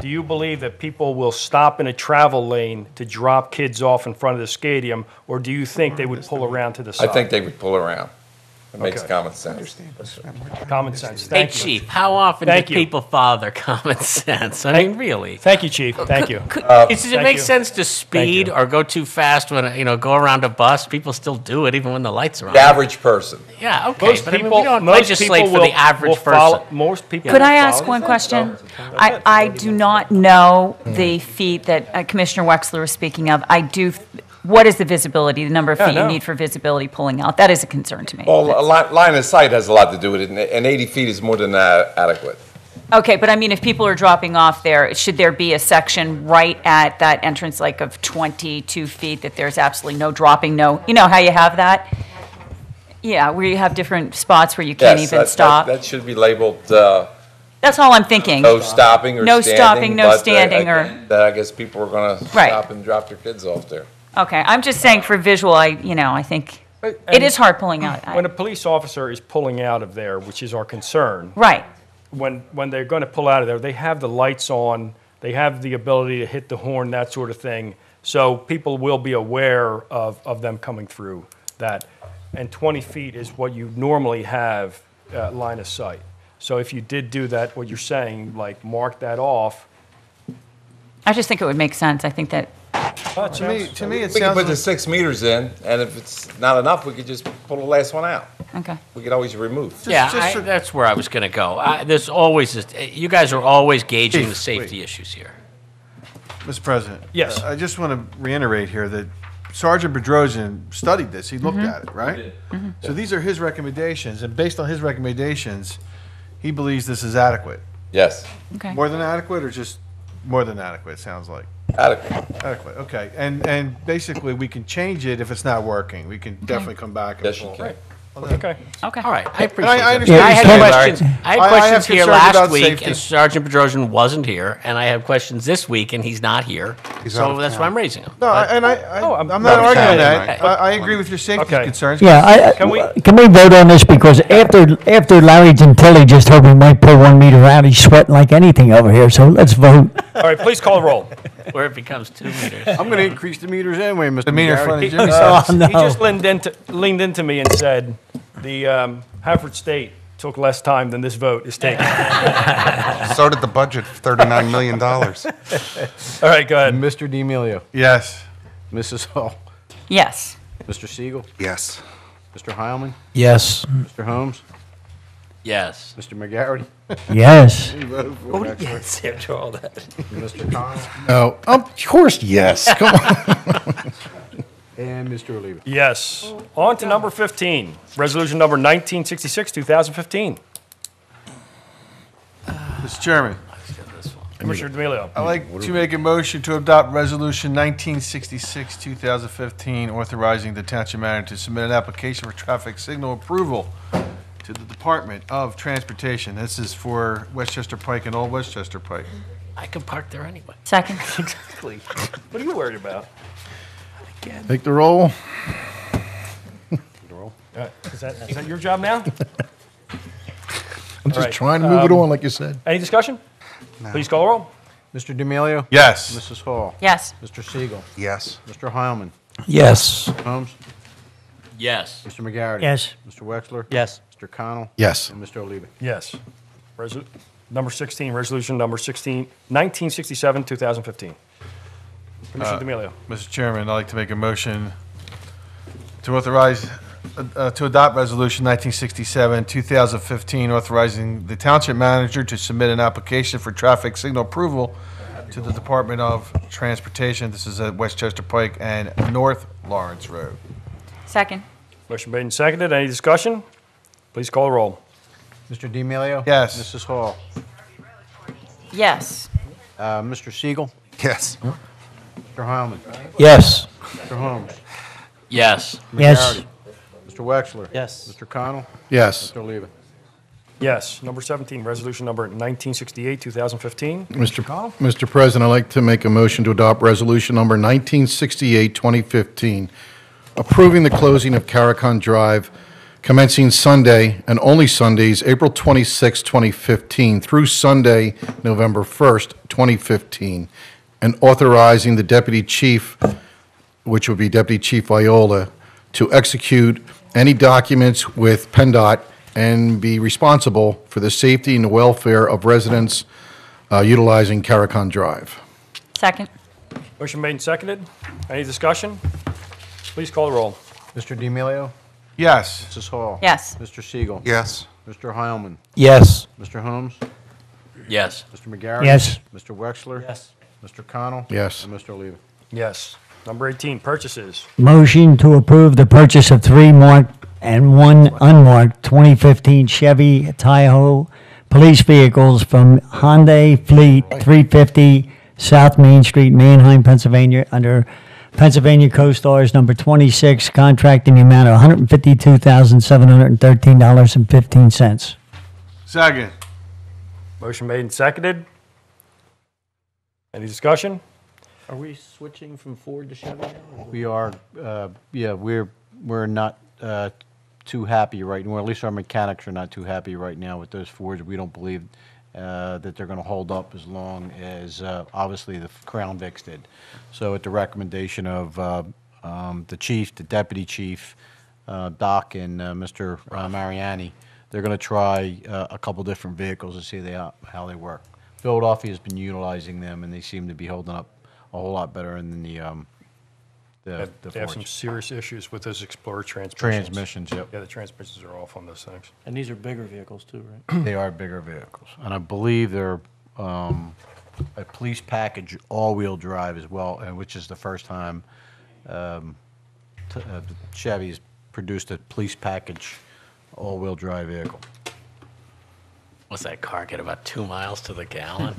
S1: Do you believe that people will stop in a travel lane to drop kids off in front of the stadium, or do you think they would pull around to the
S15: I
S1: side?
S15: think they would pull around. It makes
S1: Okay.
S15: common sense.
S1: Common sense.
S7: Hey,
S1: Thank you.
S7: Chief, how often
S1: Thank
S7: do
S1: you.
S7: people follow their common sense? I mean, really.
S1: Thank you, Chief. Thank you.
S7: Does it
S1: Thank
S7: make
S1: you.
S7: sense to speed
S1: you.
S7: or go too fast when, go around a bus? People still do it even when the lights are on.
S15: The average person.
S7: Yeah, okay,
S1: Most
S7: but I mean,
S1: people,
S7: we don't
S1: most
S7: legislate
S1: people
S7: for the average
S1: will
S7: person.
S1: follow, most people.
S5: could
S1: will
S5: I ask
S1: follow
S5: one
S1: the-
S5: question?
S1: No.
S5: I do not know the feet that Commissioner Wexler was speaking of. What is the visibility, the number of
S1: Yeah,
S5: feet you
S1: no.
S5: need for visibility pulling out? That is a concern to me.
S15: Well, line of sight has a lot to do with it, and 80 feet is more than adequate.
S5: Okay, but I mean, if people are dropping off there, should there be a section right at that entrance, like of 22 feet, that there's absolutely no dropping, you know how you have that? Yeah, where you have different spots where you can't
S15: Yes,
S5: even stop.
S15: That should be labeled
S5: That's all I'm thinking.
S15: no stopping or
S5: No
S15: standing.
S5: stopping, no
S15: but,
S5: standing, or-
S15: again, I guess people are going to
S5: Right.
S15: stop and drop their kids off there.
S5: Okay, I'm just saying for visual, I think it
S1: And
S5: is hard pulling out.
S1: When a police officer is pulling out of there, which is our concern,
S5: Right.
S1: when they're going to pull out of there, they have the lights on, they have the ability to hit the horn, that sort of thing. So people will be aware of them coming through that. And 20 feet is what you normally have line of sight. So if you did do that, what you're saying, like mark that off,
S5: I just think it would make sense. I think that
S2: To me, it
S15: We could
S2: sounds
S15: put the
S2: like,
S15: 6 meters in, and if it's not enough, we could just pull the last one out.
S5: Okay.
S15: We could always remove.
S7: That's where I was going to go. There's always, you guys are always gauging
S2: Chief,
S7: the safety issues here.
S2: Mr. President.
S1: Yes.
S2: I just want to reiterate here that Sergeant Bedrosian studied this. He looked at it, right? So these are his recommendations, and based on his recommendations, he believes this is adequate.
S15: Yes.
S5: Okay.
S2: More than adequate, or just more than adequate, it sounds like?
S15: Adequate.
S2: Adequate, okay. And basically, we can change it if it's not working. We can definitely come back and
S15: Yes, you
S2: pull.
S15: can.
S1: Okay.
S5: Okay.
S7: All right, I appreciate
S2: I
S7: that.
S2: understand
S7: I
S2: what
S7: had
S2: you're saying,
S7: questions,
S2: Larry.
S7: I had
S2: I have
S7: questions here
S2: concerns about
S7: last week,
S2: safety.
S7: and Sergeant Bedrosian wasn't here, and I have questions this week, and he's not here.
S4: He's out
S7: So
S4: of
S7: that's
S4: town.
S7: why I'm raising them.
S2: No,
S7: But-
S2: I'm
S1: I'm
S2: not
S1: not
S2: arguing
S1: saying
S2: that.
S7: that.
S2: I agree with your safety
S1: Okay.
S2: concerns.
S6: Yeah,
S1: Can we-
S6: can we vote on this, because after Larry Gentili just told me might pull 1 meter out, he's sweating like anything over here, so let's vote.
S1: All right, please call the roll.
S7: Where it becomes 2 meters.
S3: I'm going to increase the meters anyway, Mr.
S2: The meter in
S3: McGarry.
S2: front of Jimmy
S6: Oh,
S2: says.
S6: no.
S1: He just leaned into me and said, the Haverford State took less time than this vote is taking.
S4: So did the budget, $39 million.
S1: All right, go ahead.
S3: Mr. D'Amelio.
S2: Yes.
S3: Mrs. Hall.
S5: Yes.
S3: Mr. Siegel.
S4: Yes.
S3: Mr. Heilman.
S13: Yes.
S3: Mr. Holmes.
S7: Yes.
S3: Mr. McGarry.
S6: Yes.
S7: Yes, after all that.
S3: Mr. Connell.
S16: No, of course, yes. Come on.
S3: And Mr. Oliva.
S1: Yes. On to number 15, resolution number 1966, 2015.
S2: Mr. Chairman,
S1: Commissioner D'Amelio.
S2: I'd like to make a motion to adopt Resolution 1966, 2015, authorizing the township manager to submit an application for traffic signal approval to the Department of Transportation. This is for Westchester Pike and Old Westchester Pike.
S7: I can park there anyway.
S5: Second.
S1: Exactly. What are you worried about?
S16: Take the roll.
S1: Is that your job now?
S16: I'm just
S1: right,
S16: trying to move it on, like you said.
S1: Any discussion? Please call the roll.
S3: Mr. D'Amelio.
S2: Yes.
S3: Mrs. Hall.
S5: Yes.
S3: Mr. Siegel.
S4: Yes.
S3: Mr. Heilman.
S13: Yes.
S3: Holmes.
S7: Yes.
S3: Mr. McGarry.
S6: Yes.
S3: Mr. Wexler.
S11: Yes.
S3: Mr. Connell.
S16: Yes.
S3: And Mr. Oliva.
S1: Yes. Number 16, resolution number 1967, 2015. Commissioner D'Amelio.
S2: Mr. Chairman, I'd like to make a motion to authorize, to adopt Resolution 1967, 2015, authorizing the township manager to submit an application for traffic signal approval to the Department of Transportation. This is at Westchester Pike and North Lawrence Road.
S5: Second.
S1: Motion made and seconded. Any discussion? Please call the roll.
S3: Mr. D'Amelio.
S2: Yes.
S3: Mrs. Hall.
S5: Yes.
S3: Mr. Siegel.
S4: Yes.
S3: Mr. Heilman.
S13: Yes.
S3: Mr. Holmes.
S7: Yes.
S6: Yes.
S3: McGarry. Mr. Wexler.
S11: Yes.
S3: Mr. Connell.
S16: Yes.
S3: Mr. Oliva.
S1: Yes. Number 17, resolution number 1968, 2015.
S16: Mr. President, I'd like to make a motion to adopt Resolution Number 1968, 2015, approving the closing of Caricon Drive commencing Sunday and only Sundays, April 26, 2015, through Sunday, November 1st, 2015, and authorizing the Deputy Chief, which would be Deputy Chief Viola, to execute any documents with PennDOT and be responsible for the safety and the welfare of residents utilizing Caricon Drive.
S5: Second.
S1: Motion made and seconded. Any discussion? Please call the roll.
S3: Mr. D'Amelio.
S2: Yes.
S3: Mrs. Hall.
S5: Yes.
S3: Mr. Siegel.
S4: Yes.
S3: Mr. Heilman.
S13: Yes.
S3: Mr. Holmes.
S7: Yes.
S3: Mr. McGarry.
S6: Yes.
S3: Mr. Wexler.
S11: Yes.
S3: Mr. Connell.
S16: Yes.
S3: And Mr. Oliva.
S1: Yes. Number 18, purchases.
S6: Motion to approve the purchase of 3 marked and 1 unmarked 2015 Chevy Tahoe police vehicles from Hyundai Fleet 350 South Main Street, Manheim, Pennsylvania, under Pennsylvania Co-Stars number 26, contract in the amount of $152,713.15.
S2: Second.
S1: Motion made and seconded. Any discussion?
S11: Are we switching from Ford to Chevy now?
S3: We are, yeah, we're not too happy right now, or at least our mechanics are not too happy right now with those Fords. We don't believe that they're going to hold up as long as, obviously, the Crown Vics did. So at the recommendation of the chief, the deputy chief, Doc, and Mr. Mariani, they're going to try a couple different vehicles to see how they work. Philadelphia has been utilizing them, and they seem to be holding up whole lot better than the
S1: They have some
S3: Fords.
S1: serious issues with those Explorer transmissions.
S3: Transmissions, yep.
S1: Yeah, the transmissions are off on those things.
S11: And these are bigger vehicles too, right?
S3: They are bigger vehicles, and I believe they're a police package all-wheel drive as well, which is the first time Chevy's produced a police package all-wheel drive vehicle.
S7: What's that car get, about 2 miles to the gallon?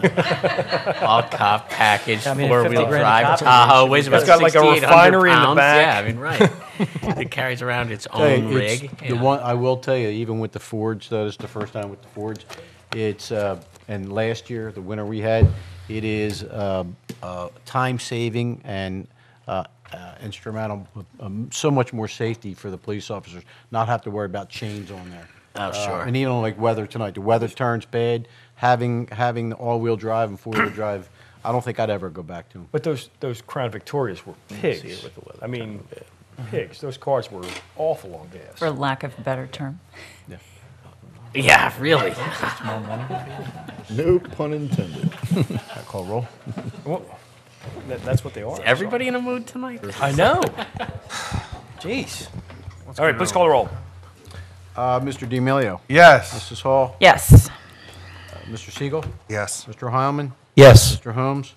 S7: All cop package,
S11: I mean,
S7: four-wheel
S11: 50 grand a
S7: drive
S11: copy.
S7: Tahoe, weighs about
S1: It's got like a
S7: 6,800
S1: refinery in the
S7: pounds.
S1: back.
S7: Yeah, I mean, right. It carries around its
S3: Tell you,
S7: own
S3: it's
S7: rig.
S3: The one, I will tell you, even with the Fords, though, this is the first time with the Fords, it's, and last year, the winter we had, it is time-saving and instrumental, so much more safety for the police officers, not have to worry about chains on there.
S7: Oh, sure.
S3: And even on like weather tonight, the weather turns bad, having the all-wheel drive and four-wheel drive, I don't think I'd ever go back to them.
S1: But those Crown Victorias were pigs.
S7: see it with the weather
S1: I mean, pigs. Those cars were awful on gas.
S5: For lack of a better term.
S7: Yeah, really.
S16: No pun intended.
S3: I call roll.
S1: Well, that's what they are.
S7: Is everybody in a mood tonight?
S1: I know. Jeez. All right, please call the roll.
S3: Mr. D'Amelio.
S2: Yes.
S3: Mrs. Hall.
S5: Yes.
S3: Mr. Siegel.
S4: Yes.
S3: Mr. Heilman.
S13: Yes.
S3: Mr. Holmes.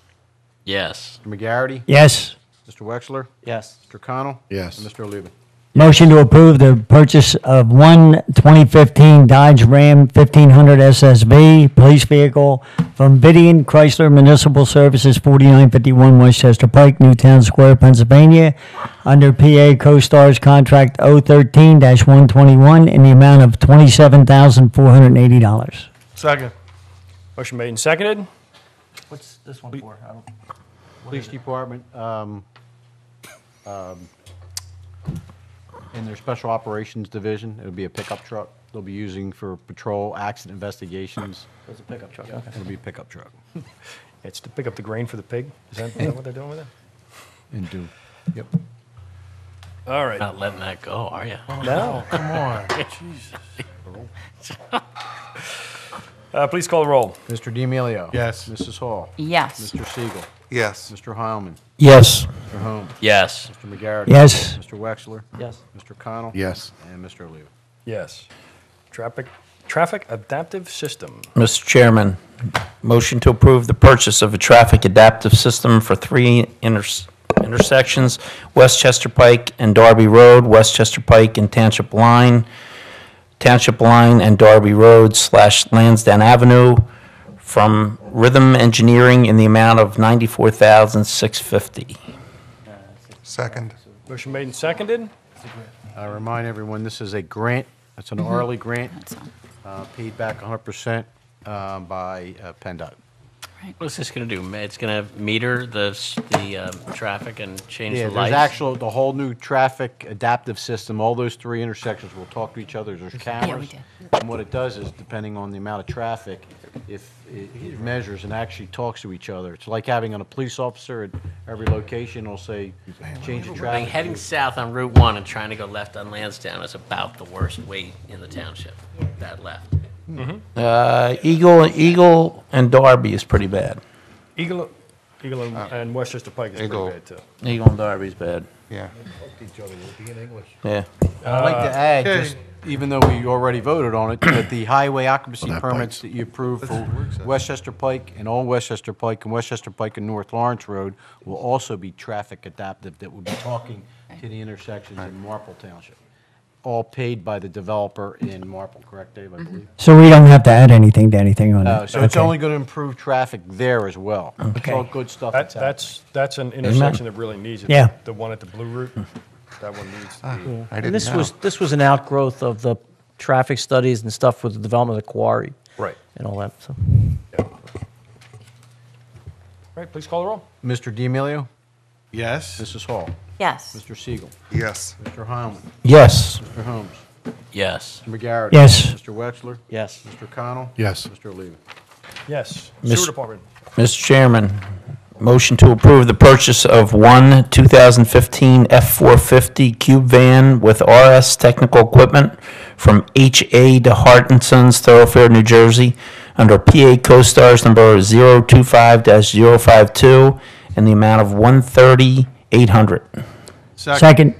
S7: Yes.
S3: Mr. McGarity.
S6: Yes.
S3: Mr. Wexler.
S11: Yes.
S3: Mr. Connell.
S16: Yes.
S3: And Mr. Oliva.
S6: Motion to approve the purchase of one 2015 Dodge Ram 1500 SSV police vehicle from Vidian Chrysler Municipal Services, 4951 Westchester Pike, Newtown Square, Pennsylvania, under PA CoStar's Contract 013-121 in the amount of $27,480.
S2: Second.
S1: Motion made and seconded.
S11: What's this one for? I don't.
S3: Police Department, in their Special Operations Division, it'll be a pickup truck they'll be using for patrol, accident investigations.
S11: It's a pickup truck. Okay.
S3: It'll be a pickup truck.
S1: It's to pick up the grain for the pig. Is that what they're doing with it?
S3: And do, yep.
S1: All right.
S7: Not letting that go, are you?
S1: No.
S2: Come on. Jesus.
S1: Please call the roll.
S3: Mr. D'Amelio.
S2: Yes.
S3: Mrs. Hall.
S5: Yes.
S3: Mr. Siegel.
S4: Yes.
S3: Mr. Heilman.
S13: Yes.
S3: Mr. Holmes.
S7: Yes.
S3: Mr. McGarity.
S6: Yes.
S3: Mr. Wexler.
S11: Yes.
S3: Mr. Connell.
S16: Yes.
S3: And Mr. Oliva.
S1: Yes. Traffic adaptive system.
S13: Mr. Chairman, motion to approve the purchase of a traffic adaptive system for three intersections, Westchester Pike and Darby Road, Westchester Pike and Township Line and Darby Road / Lansdowne Avenue, from Rhythm Engineering in the amount of $94,650.
S4: Second.
S1: Motion made and seconded.
S3: I remind everyone, this is a grant. It's an hourly grant, paid back 100% by PennDOT.
S7: What's this going to do? It's going to meter the traffic and change
S3: Yeah,
S7: the lights?
S3: the whole new traffic adaptive system, all those three intersections will talk to each other. There's cameras. And what it does is, depending on the amount of traffic, if it measures and actually talks to each other. It's like having a police officer at every location will say, change the
S7: Like
S3: traffic.
S7: heading south on Route 1 and trying to go left on Lansdowne is about the worst way in the township, that left.
S13: Eagle and Darby is pretty bad.
S1: Eagle and Westchester Pike is
S4: Eagle.
S1: pretty bad, too.
S13: Eagle and Darby's bad.
S4: Yeah.
S13: Yeah.
S3: I'd like to add, just even though we already voted on it, that the highway occupancy permits that you approved for Westchester Pike and all Westchester Pike and North Lawrence Road will also be traffic adaptive, that will be talking to the intersections in Marple Township. All paid by the developer in Marple, correct, Dave, I believe?
S6: So we don't have to add anything to anything on that?
S3: So it's
S6: Okay.
S3: only going to improve traffic there as well. It's all good stuff that's happening.
S1: That's an intersection that really needs it.
S6: Yeah.
S1: The one at the Blue Route, that one needs to be.
S4: I
S11: And
S4: didn't
S11: this
S4: know.
S11: was an outgrowth of the traffic studies and stuff with the development of the quarry.
S1: Right.
S11: And all that, so.
S1: All right, please call the roll.
S3: Mr. D'Amelio.
S2: Yes.
S3: Mrs. Hall.
S5: Yes.
S3: Mr. Siegel.
S4: Yes.
S3: Mr. Heilman.
S13: Yes.
S3: Mr. Holmes.
S7: Yes.
S3: Mr. McGarity.
S6: Yes.
S3: Mr. Wexler.
S11: Yes.
S3: Mr. Connell.
S16: Yes.
S3: Mr. Oliva.
S1: Yes.
S13: Miss-
S1: Sewer Department.
S13: Mr. Chairman, motion to approve the purchase of one 2015 F-450 Cube Van with RS technical equipment from H.A. DeHart & Sons, Thoroughfare, New Jersey, under PA CoStar's number 025-052 in the amount of $130,800.
S6: Second.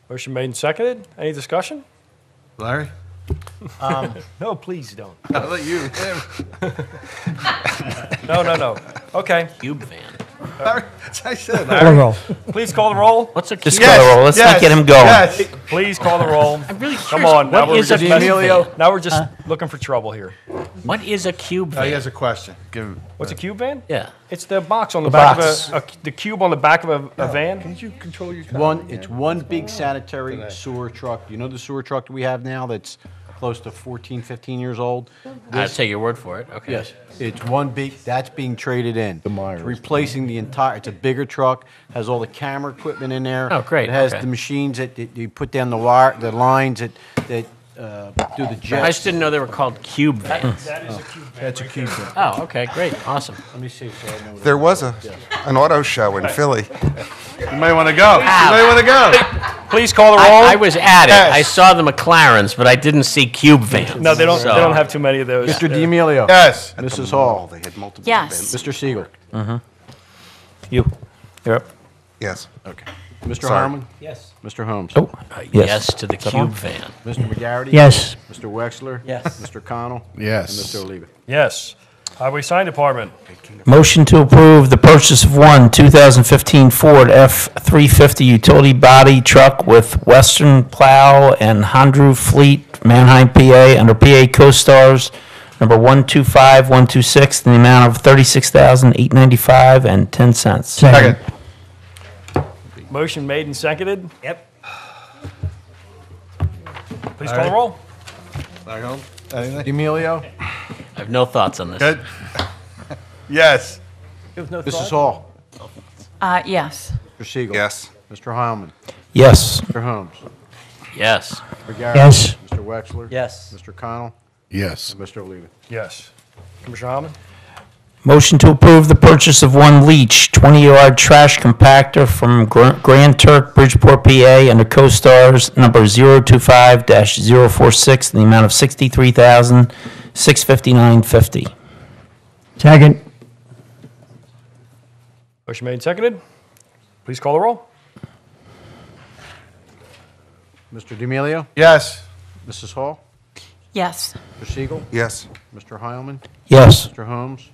S1: Motion made and seconded. Any discussion?
S2: Larry?
S1: No, please don't.
S2: I'll let you.
S1: No. Okay.
S7: Cube van.
S2: I said,
S6: Call the roll.
S1: Please call the roll.
S7: What's a
S13: Just
S7: cube?
S13: call the roll. Let's not get him going.
S2: Yes.
S1: Please call the roll.
S7: I'm really
S1: Come
S7: curious,
S1: on. Now
S7: what
S1: we're
S7: is a
S1: just
S7: cube
S1: messing-
S7: van?
S1: Now we're just looking for trouble here.
S7: What is a cube
S2: He
S7: van?
S2: has a question. Give him.
S1: What's a cube van?
S7: Yeah.
S1: It's the box on the,
S2: The
S1: back
S2: box.
S1: of the cube on the back of a van.
S2: Can't you control your?
S3: It's one big sanitary sewer truck. You know the sewer truck that we have now that's close to 14, 15 years old?
S7: I'll take your word for it. Okay.
S3: Yes, it's one big, that's being traded in. It's replacing the entire, it's a bigger truck, has all the camera equipment in there.
S7: Oh, great,
S3: It has
S7: okay.
S3: the machines that you put down the wire, the lines that do the jets.
S7: I just didn't know they were called cube vans.
S1: That is a cube van.
S2: That's a cube.
S7: Oh, okay, great, awesome.
S3: Let me see, so I know.
S4: There was an auto show in Philly.
S2: You may want to go. You may want to go.
S1: Please call the roll.
S7: I was at it.
S2: Yes.
S7: I saw the McLarens, but I didn't see cube vans.
S1: No, they don't.
S7: So-
S1: They don't have too many of those.
S3: Mr. D'Amelio.
S2: Yes.
S3: Mrs. Hall.
S4: They had multiple
S5: Yes.
S4: events.
S3: Mr. Siegel.
S13: You're up.
S4: Yes.
S3: Okay. Mr.
S4: Sorry.
S3: Harmon.
S10: Yes.
S3: Mr. Holmes.
S13: Oh, yes.
S7: Yes to the cube van.
S3: Mr. McGarity.
S6: Yes.
S3: Mr. Wexler.
S10: Yes.
S3: Mr. Connell.
S16: Yes.
S3: And Mr. Oliva.
S1: Yes. Highway Sign Department.
S13: Motion to approve the purchase of one 2015 Ford F-350 utility body truck with Western Plow and Hondru Fleet, Manheim, PA, under PA Co-Stars number 125126, in the amount of $36,895.10.
S6: Second.
S1: Motion made and seconded. Yep. Please call the roll.
S2: Larry Holmes. Anything?
S3: D'Amelio.
S7: I have no thoughts on this.
S2: Good. Yes.
S3: Mrs. Hall.
S5: Yes.
S3: Mr. Siegel.
S4: Yes.
S3: Mr. Heilman.
S13: Yes.
S3: Mr. Holmes.
S7: Yes.
S3: Mr. Garrett.
S6: Yes.
S3: Mr. Wexler.
S10: Yes.
S3: Mr. Connell.
S16: Yes.
S3: And Mr. Oliva.
S1: Yes. Commissioner Harmon.
S13: Motion to approve the purchase of one Leach 20-yard trash compactor from Grand Turk, Bridgeport, PA, under Co-Stars number 025-046, in the amount of $63,659.50.
S6: Second.
S1: Motion made and seconded. Please call the roll.
S3: Mr. D'Amelio.
S2: Yes.
S3: Mrs. Hall.
S5: Yes.
S3: Mr. Siegel.
S4: Yes.
S3: Mr. Heilman.
S13: Yes.
S3: Mr. Holmes.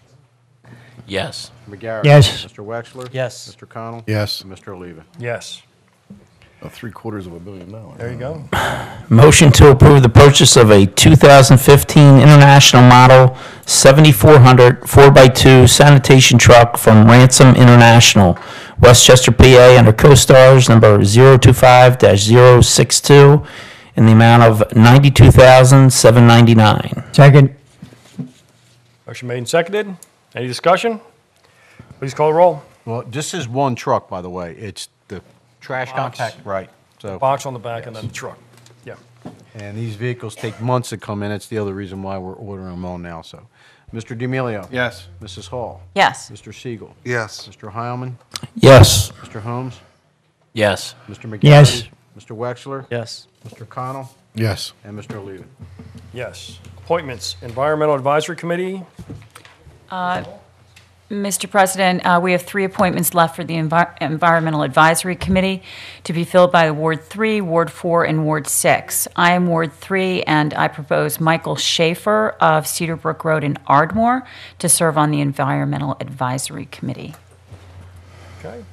S7: Yes.
S3: McGarrett.
S6: Yes.
S3: Mr. Wexler.
S10: Yes.
S3: Mr. Connell.
S16: Yes.
S3: And Mr. Oliva.
S1: Yes.
S16: $750 million.
S1: There you go.
S13: Motion to approve the purchase of a 2015 International Model 7400 4x2 sanitation truck from Ransom International, Westchester, PA, under Co-Stars number 025-062, in the amount of $92,799.
S6: Second.
S1: Motion made and seconded. Any discussion? Please call the roll.
S3: Well, this is one truck, by the way. It's the trash
S1: Box.
S3: compact. Right. So,
S1: Box on the back and then the truck. Yeah.
S3: and these vehicles take months to come in. It's the other reason why we're ordering them all now. So, Mr. D'Amelio.
S2: Yes.
S3: Mrs. Hall.
S5: Yes.
S3: Mr. Siegel.
S4: Yes.
S3: Mr. Heilman.
S13: Yes.
S3: Mr. Holmes.
S7: Yes.
S3: Mr. McGarry.
S6: Yes.
S3: Mr. Wexler.
S10: Yes.
S3: Mr. Connell.
S16: Yes.
S3: And Mr. Oliva.
S1: Yes. Appointments. Environmental Advisory Committee.
S5: Mr. President, we have 3 appointments left for the Environmental Advisory Committee to be filled by Ward 3, Ward 4, and Ward 6. I am Ward 3, and I propose Michael Schaefer of Cedar Brook Road in Ardmore to serve on the Environmental Advisory Committee.
S1: Okay.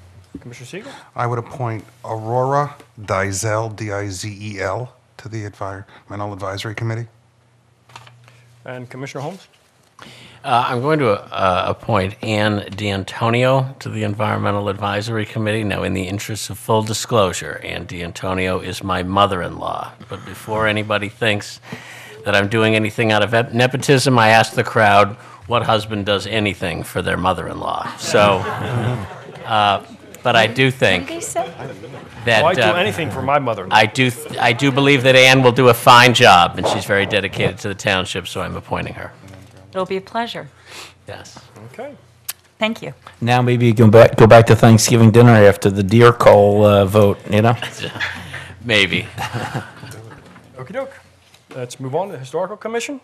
S1: Commissioner Siegel.
S4: I would appoint Aurora Dizel, D-I-Z-E-L, to the Environmental Advisory Committee.
S1: And Commissioner Holmes.
S7: I'm going to appoint Ann D'Antonio to the Environmental Advisory Committee. Now, in the interest of full disclosure, Ann D'Antonio is my mother-in-law. But before anybody thinks that I'm doing anything out of nepotism, I ask the crowd, what husband does anything for their mother-in-law? So, but I do think that
S1: Well, I'd do anything for my mother.
S7: I do believe that Ann will do a fine job, and she's very dedicated to the township, so I'm appointing her.
S5: It'll be a pleasure.
S7: Yes.
S1: Okay.
S5: Thank you.
S13: Now maybe you can go back to Thanksgiving dinner after the deer cull vote, you know?
S7: Maybe.
S1: Okey doke. let's move on to the Historical Commission.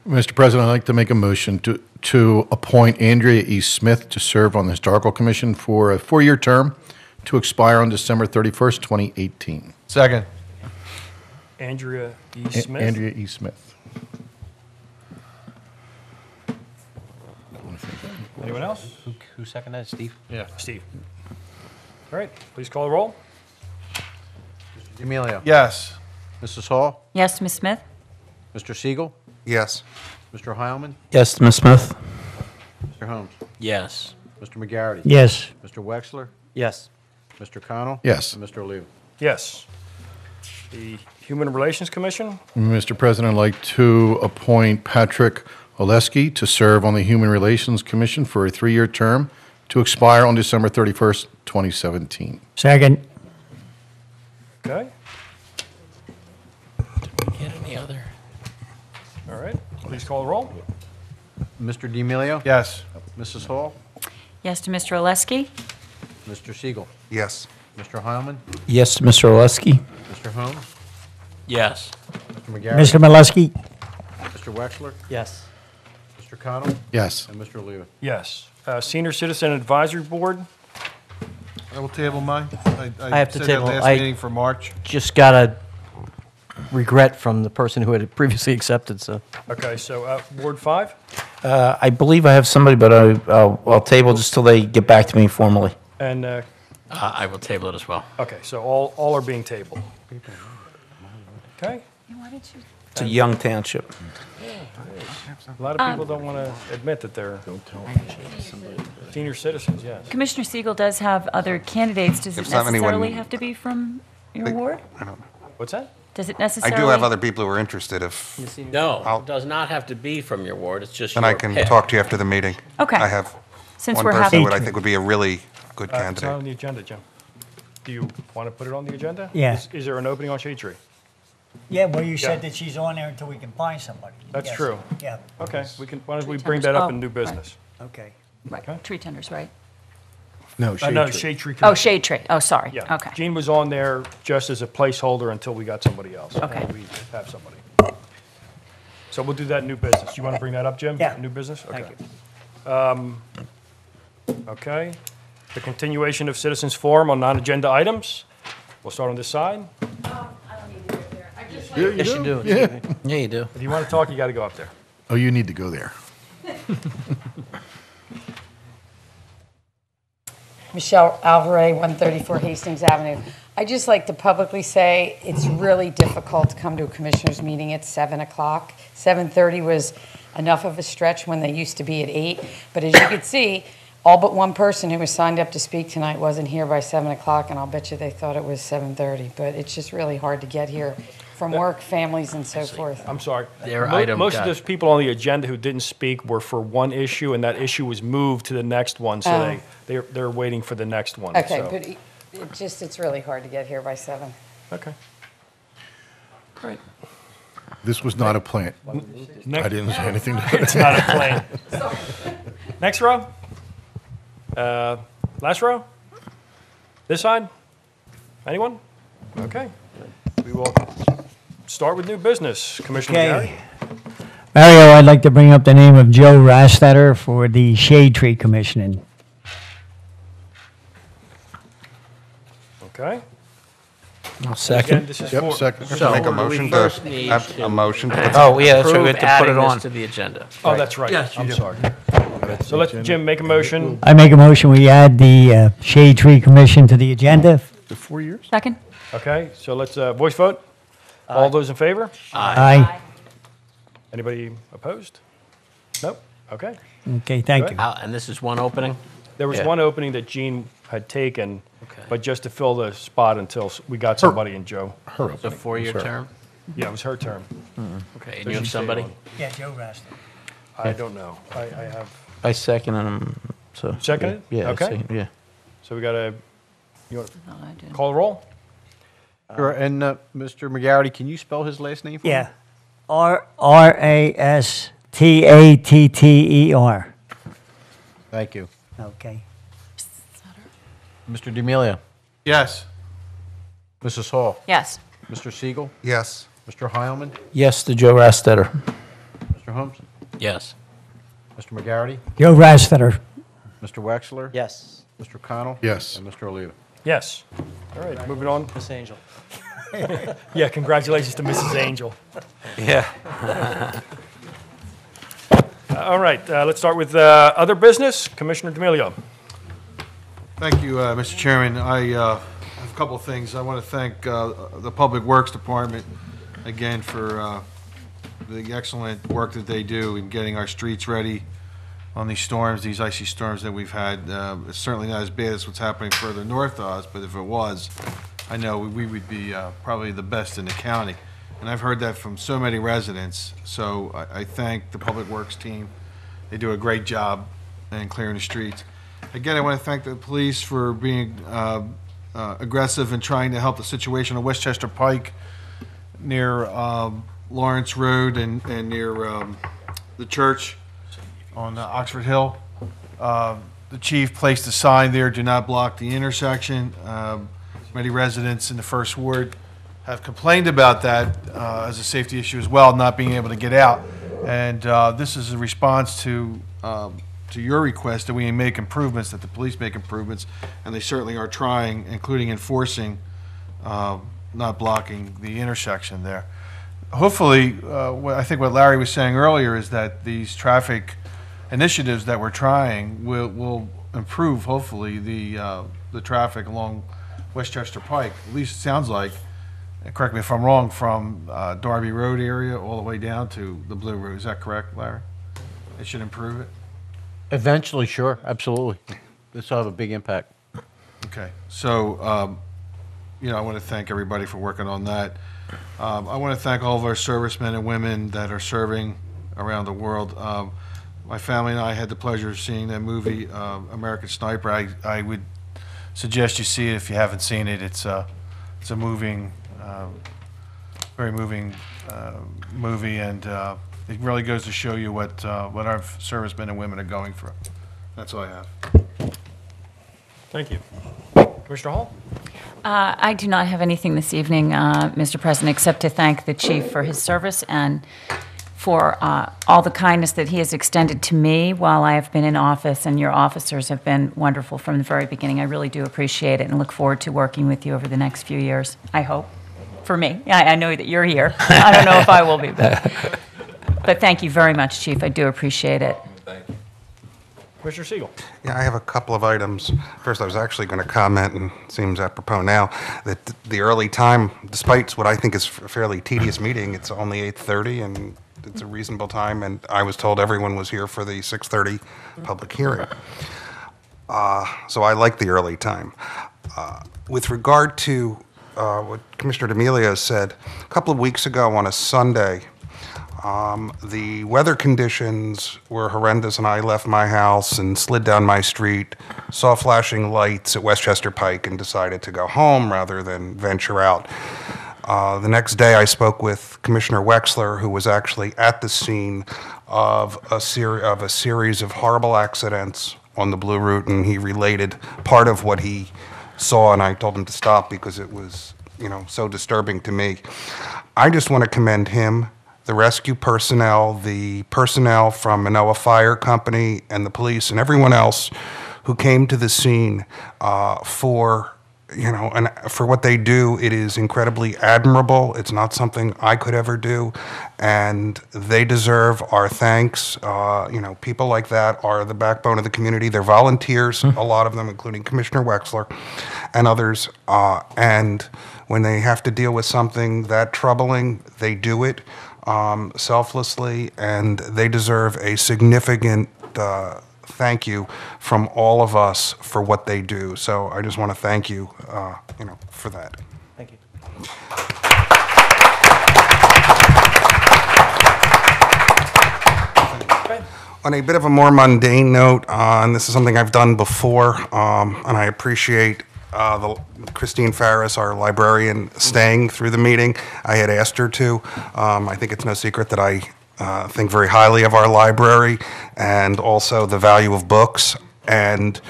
S16: Mr. President, I'd like to make a motion to appoint Andrea E. Smith to serve on the Historical Commission for a 4-year term to expire on December 31st, 2018.
S15: Second.
S1: Andrea E. Smith.
S16: Andrea E. Smith.
S1: Anyone else?
S11: Who seconded that, Steve?
S1: Yeah. Steve. All right, please call the roll.
S3: D'Amelio.
S2: Yes.
S3: Mrs. Hall.
S5: Yes, Ms. Smith?
S3: Mr. Siegel.
S4: Yes.
S3: Mr. Heilman.
S13: Yes, Ms. Smith.
S3: Mr. Holmes.
S7: Yes.
S3: Mr. McGarity.
S6: Yes.
S3: Mr. Wexler.
S11: Yes.
S3: Mr. Connell.
S16: Yes.
S3: And Mr. Liu.
S1: Yes. The Human Relations Commission.
S16: Mr. President, I'd like to appoint Patrick Oleski to serve on the Human Relations Commission for a 3-year term to expire on December 31st, 2017.
S6: Second.
S1: Okay.
S7: Get any other?
S1: All right, please call the roll.
S3: Mr. D'Amelio.
S2: Yes.
S3: Mrs. Hall.
S5: Yes to Mr. Oleski?
S3: Mr. Siegel.
S4: Yes.
S3: Mr. Heilman.
S13: Yes, Mr. Oleski.
S3: Mr. Holmes.
S7: Yes.
S3: Mr. McGarity.
S6: Mr. Molesky?
S3: Mr. Wexler.
S11: Yes.
S3: Mr. Connell.
S16: Yes.
S3: And Mr. Liu.
S1: Yes. Senior Citizen Advisory Board.
S2: I will table mine.
S11: I have to
S2: said
S11: table.
S2: that last meeting for March.
S11: Just got a regret from the person who had previously accepted, so.
S1: Okay, so Ward 5.
S13: I believe I have somebody, but I'll table just till they get back to me formally.
S1: And,
S7: I will table it as well.
S1: okay, so all are being tabled. Okay?
S13: It's a young township.
S1: A lot of people don't want to admit that they're senior citizens, yes.
S5: Commissioner Siegel does have other candidates. Does it
S4: If not anyone-
S5: necessarily have to be from your ward?
S1: What's that?
S5: Does it
S4: I
S5: necessarily?
S4: do have other people who are interested if,
S7: No,
S4: I'll-
S7: it does not have to be from your ward, it's just
S4: and
S7: your
S4: I can
S7: pick.
S4: talk to you after the meeting.
S5: Okay.
S4: I have
S5: Since
S4: one
S5: we're
S4: person
S5: having.
S4: who I think would be a really good
S1: It's not on
S4: candidate.
S1: the agenda, Jim. Do you want to put it on the agenda?
S6: Yeah.
S1: Is there an opening on Shade Tree?
S6: Yeah, well, you
S1: said
S6: that she's on there until we can find somebody.
S1: That's true.
S6: Yeah.
S1: Okay, why don't we
S5: Tree
S1: bring
S5: tenders.
S1: that up
S5: Oh,
S1: in new
S5: right.
S1: business?
S6: Okay.
S5: Right, tree tenders, right?
S16: No,
S1: No, Shade Tree.
S5: Oh,
S1: Commission.
S5: shade tree. Oh, sorry.
S1: Yeah.
S5: Okay.
S1: Gene was on there just as a placeholder until we got somebody else.
S5: Okay.
S1: We have somebody. So we'll do that in new business. You want to bring that up, Jim?
S6: Yeah.
S1: New business?
S6: Thank
S1: Okay. Okay. The continuation of citizens forum on non-agenda items. We'll start on this side.
S11: Yes, you do.
S13: Yeah, you do.
S1: If you want to talk, you got to go up there.
S16: Oh, you need to go there.
S17: Michelle Alvarez, 134 Hastings Avenue. I'd just like to publicly say it's really difficult to come to a commissioners meeting at 7 o'clock. 7:30 was enough of a stretch when they used to be at 8. But as you can see, all but one person who was signed up to speak tonight wasn't here by 7 o'clock, and I'll bet you they thought it was 7:30. But it's just really hard to get here from work, families, and so forth.
S1: I'm sorry.
S7: Their item
S1: Most of
S7: got-
S1: those people on the agenda who didn't speak were for one issue, and that issue was moved to the next one, so
S17: Oh.
S1: they're waiting for the next one.
S17: Okay,
S1: so.
S17: but it's really hard to get here by 7.
S1: Okay. Great.
S16: This was not a plan. I didn't say anything to
S1: It's not a plan. Next row? Last row? This side? Anyone? Okay. We will start with new business. Commissioner
S6: Okay.
S1: McGarry?
S6: Mario, I'd like to bring up the name of Joe Rastetter for the Shade Tree Commission.
S1: Okay.
S13: I'll
S1: Again,
S13: second.
S1: this is
S16: Yep,
S1: for.
S16: second.
S7: So,
S4: Make a
S7: we
S4: motion
S7: first
S4: to,
S7: need
S4: have
S7: to
S4: a motion to
S13: Oh, yeah, that's right, we
S7: approve
S13: have to put it
S7: adding
S13: on.
S7: this to the agenda.
S1: Oh, that's right.
S11: Yes, you
S1: I'm
S11: do.
S1: sorry. So let Jim make a motion.
S6: I make a motion, we add the Shade Tree Commission to the agenda.
S16: The 4 years?
S5: Second?
S1: Okay, so let's voice vote. All those in favor?
S6: Aye.
S1: Anybody opposed? Nope. Okay.
S6: Okay, thank you.
S7: And this is one opening?
S1: There was
S13: Yeah.
S1: one opening that Gene had taken,
S7: Okay.
S1: but just to fill the spot until we got somebody in Joe.
S16: Her
S7: It's a
S16: opening.
S7: 4-year
S16: Sorry.
S7: term?
S1: Yeah, it was her term.
S7: Okay, and
S1: So
S7: you have
S1: she stayed
S7: somebody?
S1: on.
S6: Yeah, Joe Rastetter.
S1: I don't know. I have,
S13: I second him, so.
S1: Seconded?
S13: Yeah, I
S1: Okay.
S13: second, yeah.
S1: so we got to, you want
S5: No, I didn't.
S1: to call the roll?
S3: Sure, and Mr. McGarity, can you spell his last name for me?
S6: Yeah. Rastatter.
S3: Thank you.
S6: Okay.
S3: Mr. D'Amelio.
S2: Yes.
S3: Mrs. Hall.
S5: Yes.
S3: Mr. Siegel.
S4: yes.
S3: Mr. Heilman?
S13: Yes to Joe Rastetter.
S3: Mr. Holmes?
S7: Yes.
S3: Mr. McGarity?
S6: Joe Rasfetter.
S3: Mr. Wexler?
S11: Yes.
S3: Mr. Connell?
S16: Yes.
S3: And Mr. Oliva?
S1: Yes. All right, moving on.
S11: Miss Angel.
S1: Yeah, congratulations to Mrs. Angel.
S7: Yeah.
S1: All right, let's start with other business. Commissioner D'Amelio.
S2: Thank you, Mr. Chairman. I have a couple of things. I want to thank the Public Works Department again for the excellent work that they do in getting our streets ready on these storms, these icy storms that we've had. It's certainly not as bad as what's happening further north of us, but if it was, I know we would be probably the best in the county. And I've heard that from so many residents, so I thank the Public Works team. They do a great job in clearing the streets. Again, I want to thank the police for being aggressive and trying to help the situation on Westchester Pike near Lawrence Road and near the church on Oxford Hill. The chief placed a sign there, do not block the intersection. Many residents in the First Ward have complained about that as a safety issue as well, not being able to get out. And this is a response to your request that we make improvements, that the police make improvements, and they certainly are trying, including enforcing not blocking the intersection there. Hopefully, I think what Larry was saying earlier is that these traffic initiatives that we're trying will improve, hopefully, the traffic along Westchester Pike. At least it sounds like, and correct me if I'm wrong, from Darby Road area all the way down to the Blue Road. Is that correct, Larry? It should improve it?
S3: Eventually, sure, absolutely. This will have a big impact.
S2: Okay, so, I want to thank everybody for working on that. I want to thank all of our servicemen and women that are serving around the world. My family and I had the pleasure of seeing that movie, American Sniper. I would suggest you see it if you haven't seen it. It's a moving, very moving movie, and it really goes to show you what our servicemen and women are going through. That's all I have.
S1: Thank you. Commissioner Hall?
S5: I do not have anything this evening, Mr. President, except to thank the chief for his service and for all the kindness that he has extended to me while I have been in office, and your officers have been wonderful from the very beginning. I really do appreciate it and look forward to working with you over the next few years, I hope. For me. I know that you're here. I don't know if I will be, but thank you very much, Chief. I do appreciate it.
S15: Thank you.
S1: Commissioner Siegel.
S4: Yeah, I have a couple of items. First, I was actually going to comment, and it seems apropos now, that the early time, despite what I think is a fairly tedious meeting, it's only 8:30, and it's a reasonable time, and I was told everyone was here for the 6:30 public hearing. So I like the early time. With regard to what Commissioner D'Amelio said, a couple of weeks ago on a Sunday, the weather conditions were horrendous, and I left my house and slid down my street, saw flashing lights at Westchester Pike, and decided to go home rather than venture out. The next day, I spoke with Commissioner Wexler, who was actually at the scene of a series of horrible accidents on the Blue Route, and he related part of what he saw, and I told him to stop because it was, so disturbing to me. I just want to commend him, the rescue personnel, the personnel from Manoa Fire Company, and the police, and everyone else who came to the scene for what they do. It is incredibly admirable. It's not something I could ever do, and they deserve our thanks. People like that are the backbone of the community. They're volunteers, a lot of them, including Commissioner Wexler and others, and when they have to deal with something that troubling, they do it selflessly, and they deserve a significant thank you from all of us for what they do. So I just want to thank you, for that.
S11: Thank you.
S4: On a bit of a more mundane note, and this is something I've done before, and I appreciate Christine Farris, our librarian, staying through the meeting. I had asked her to. I think it's no secret that I think very highly of our library and also the value of books. And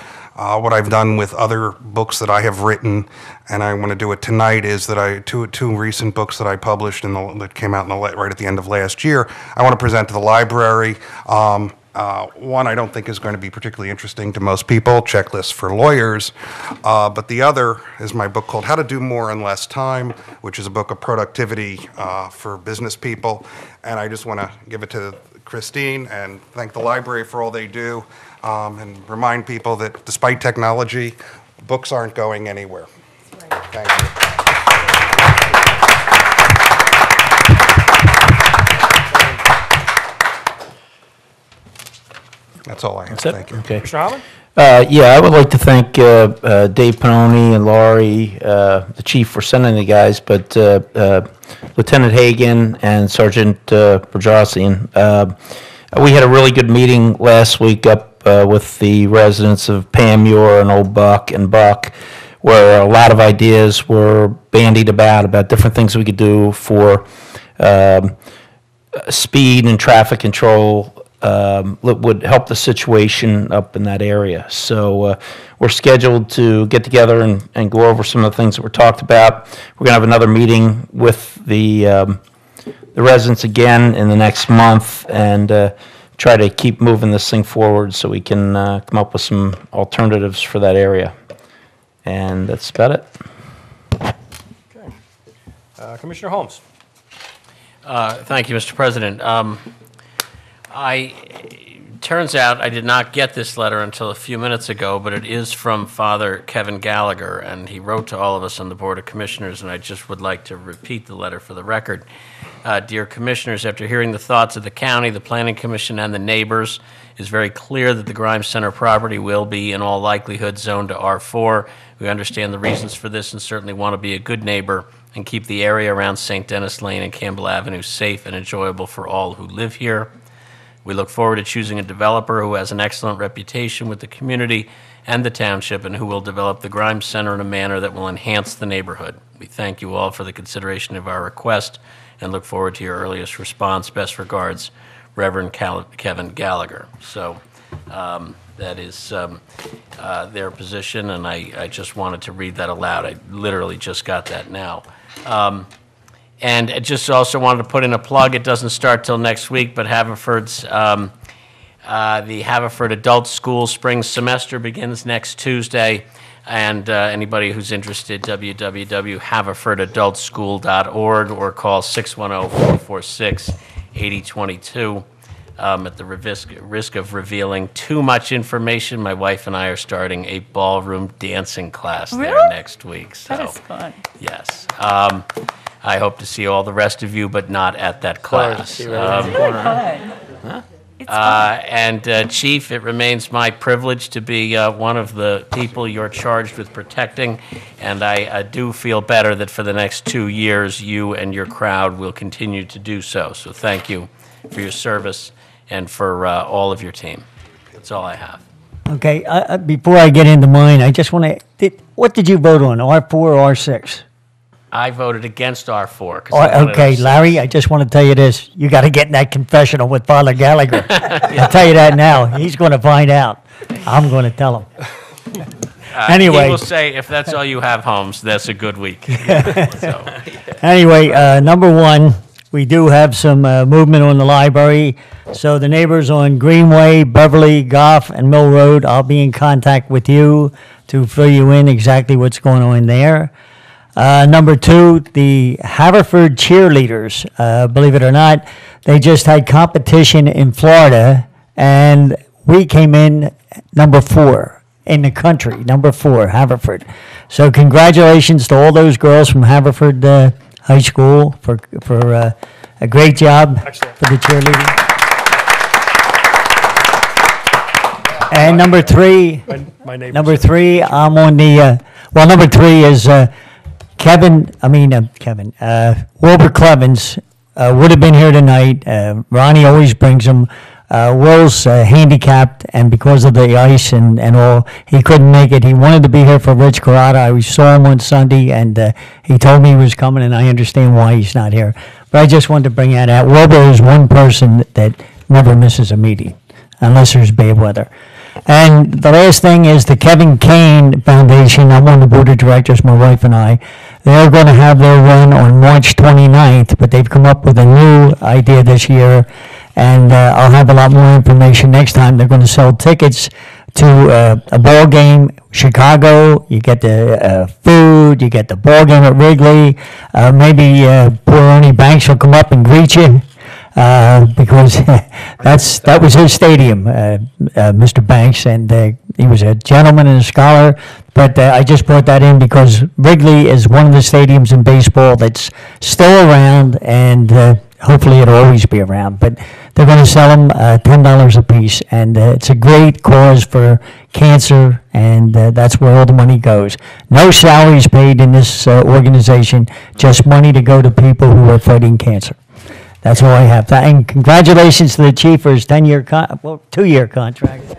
S4: What I've done with other books that I have written, and I want to do it tonight, is that two recent books that I published that came out right at the end of last year, I want to present to the library. One I don't think is going to be particularly interesting to most people, Checklists for Lawyers, but the other is my book called How to Do More in Less Time, which is a book of productivity for business people. And I just want to give it to Christine and thank the library for all they do, and remind people that despite technology, books aren't going anywhere. Thank you. That's all I have. Thank you.
S13: Okay.
S1: Mr. Holland?
S13: Yeah, I would like to thank Dave Panoni and Laurie, the chief, for sending the guys, but Lieutenant Hagan and Sergeant Berjosian. We had a really good meeting last week up with the residents of Pam Muir and Old Buck and Buck, where a lot of ideas were bandied about different things we could do for speed and traffic control would help the situation up in that area. So we're scheduled to get together and go over some of the things that were talked about. We're going to have another meeting with the residents again in the next month and try to keep moving this thing forward so we can come up with some alternatives for that area. And that's about it.
S1: Okay. Commissioner Holmes.
S7: Thank you, Mr. President. Turns out I did not get this letter until a few minutes ago, but it is from Father Kevin Gallagher, and he wrote to all of us on the Board of Commissioners, and I just would like to repeat the letter for the record. Dear Commissioners, after hearing the thoughts of the county, the Planning Commission, and the neighbors, it is very clear that the Grimes Center property will be, in all likelihood, zoned to R4. We understand the reasons for this and certainly want to be a good neighbor and keep the area around St. Denis Lane and Campbell Avenue safe and enjoyable for all who live here. We look forward to choosing a developer who has an excellent reputation with the community and the township and who will develop the Grimes Center in a manner that will enhance the neighborhood. We thank you all for the consideration of our request and look forward to your earliest response. Best regards, Reverend Kevin Gallagher. So that is their position, and I just wanted to read that aloud. I literally just got that now. And I just also wanted to put in a plug. It doesn't start till next week, but Haverford's the Haverford Adult School spring semester begins next Tuesday. And anybody who's interested, www.haverfordadultschool.org or call 610-446-8022. At the risk of revealing too much information, my wife and I are starting a ballroom dancing class there next week. So,
S5: That is fun.
S7: yes. I hope to see all the rest of you, but not at that class. Chief, it remains my privilege to be one of the people you're charged with protecting, and I do feel better that for the next 2 years, you and your crowd will continue to do so. So thank you for your service and for all of your team. That's all I have.
S6: Okay, before I get into mine, I just want to, what did you vote on, R4 or R6?
S7: I voted against R4.
S6: Okay, Larry, I just want to tell you this. You got to get in that confessional with Father Gallagher. I'll tell you that now. He's going to find out. I'm going to tell him. Anyway.
S7: He will say, if that's all you have, Holmes, that's a good week. So.
S6: Anyway, number one, we do have some movement on the library. So the neighbors on Greenway, Beverly, Goff, and Mill Road, I'll be in contact with you to fill you in exactly what's going on there. Number two, the Haverford cheerleaders, believe it or not, they just had competition in Florida, and we came in number 4 in the country, number 4, Haverford. So congratulations to all those girls from Haverford High School for a great job for the cheerleading. And number 3, I'm on the, number 3 is Wilbur Clevens would have been here tonight. Ronnie always brings him. Will's handicapped, and because of the ice and all, he couldn't make it. He wanted to be here for Rich Carrata. I saw him on Sunday, and he told me he was coming, and I understand why he's not here. But I just wanted to bring that out. Wilbur is one person that never misses a meeting, unless there's bad weather. And the last thing is the Kevin Kane Foundation. I'm on the board of directors, my wife and I. They're going to have their run on March 29th, but they've come up with a new idea this year, and I'll have a lot more information next time. They're going to sell tickets to a ball game, Chicago. You get the food, you get the ball game at Wrigley. Maybe poor Ernie Banks will come up and greet you. Because that was his stadium, Mr. Banks, and he was a gentleman and a scholar. But I just brought that in because Wrigley is one of the stadiums in baseball that's still around, and hopefully it'll always be around. But they're going to sell them $10 a piece, and it's a great cause for cancer, and that's where all the money goes. No salaries paid in this organization, just money to go to people who are fighting cancer. That's all I have. And congratulations to the chief for his 10-year, 2-year contract.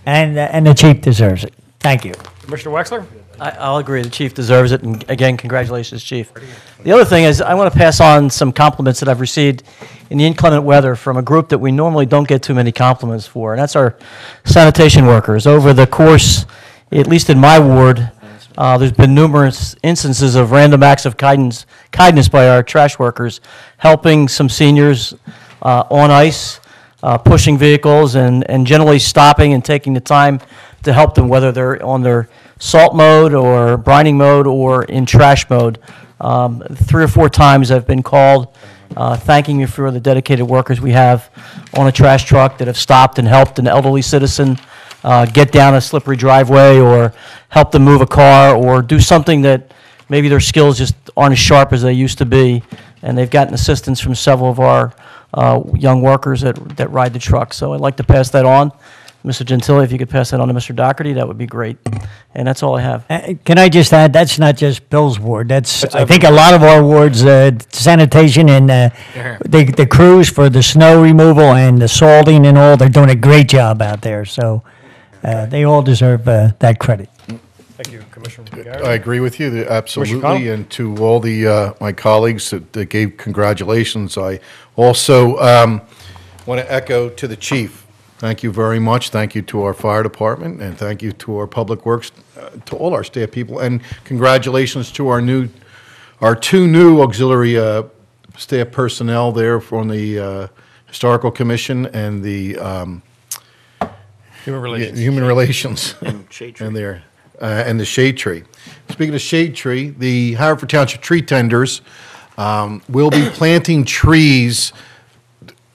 S6: And the chief deserves it. Thank you.
S1: Commissioner Wexler?
S11: I'll agree. The chief deserves it. And again, congratulations, chief. The other thing is I want to pass on some compliments that I've received in the inclement weather from a group that we normally don't get too many compliments for, and that's our sanitation workers. Over the course, at least in my ward, there's been numerous instances of random acts of kindness by our trash workers, helping some seniors on ice, pushing vehicles, and generally stopping and taking the time to help them, whether they're on their salt mode or brining mode or in trash mode. 3 or 4 times I've been called thanking me for the dedicated workers we have on a trash truck that have stopped and helped an elderly citizen get down a slippery driveway, or help them move a car, or do something that maybe their skills just aren't as sharp as they used to be. And they've gotten assistance from several of our young workers that ride the truck. So I'd like to pass that on. Mr. Gentile, if you could pass that on to Mr. Doherty, that would be great. And that's all I have.
S6: Can I just add, that's not just Bill's ward. That's I think a lot of our wards, sanitation and the crews for the snow removal and the salting and all, they're doing a great job out there. So they all deserve that credit.
S1: Thank you, Commissioner McGarry.
S16: I agree with you, absolutely,
S1: Connell?
S16: and to all the my colleagues that gave congratulations. I also want to echo to the chief. Thank you very much. Thank you to our fire department, and thank you to our public works, to all our staff people, and congratulations to our 2 new auxiliary staff personnel there from the historical commission and the
S1: Human Relations.
S16: Human Relations, and there. And the shade tree. Speaking of shade tree, the Haverford Township tree tenders will be planting trees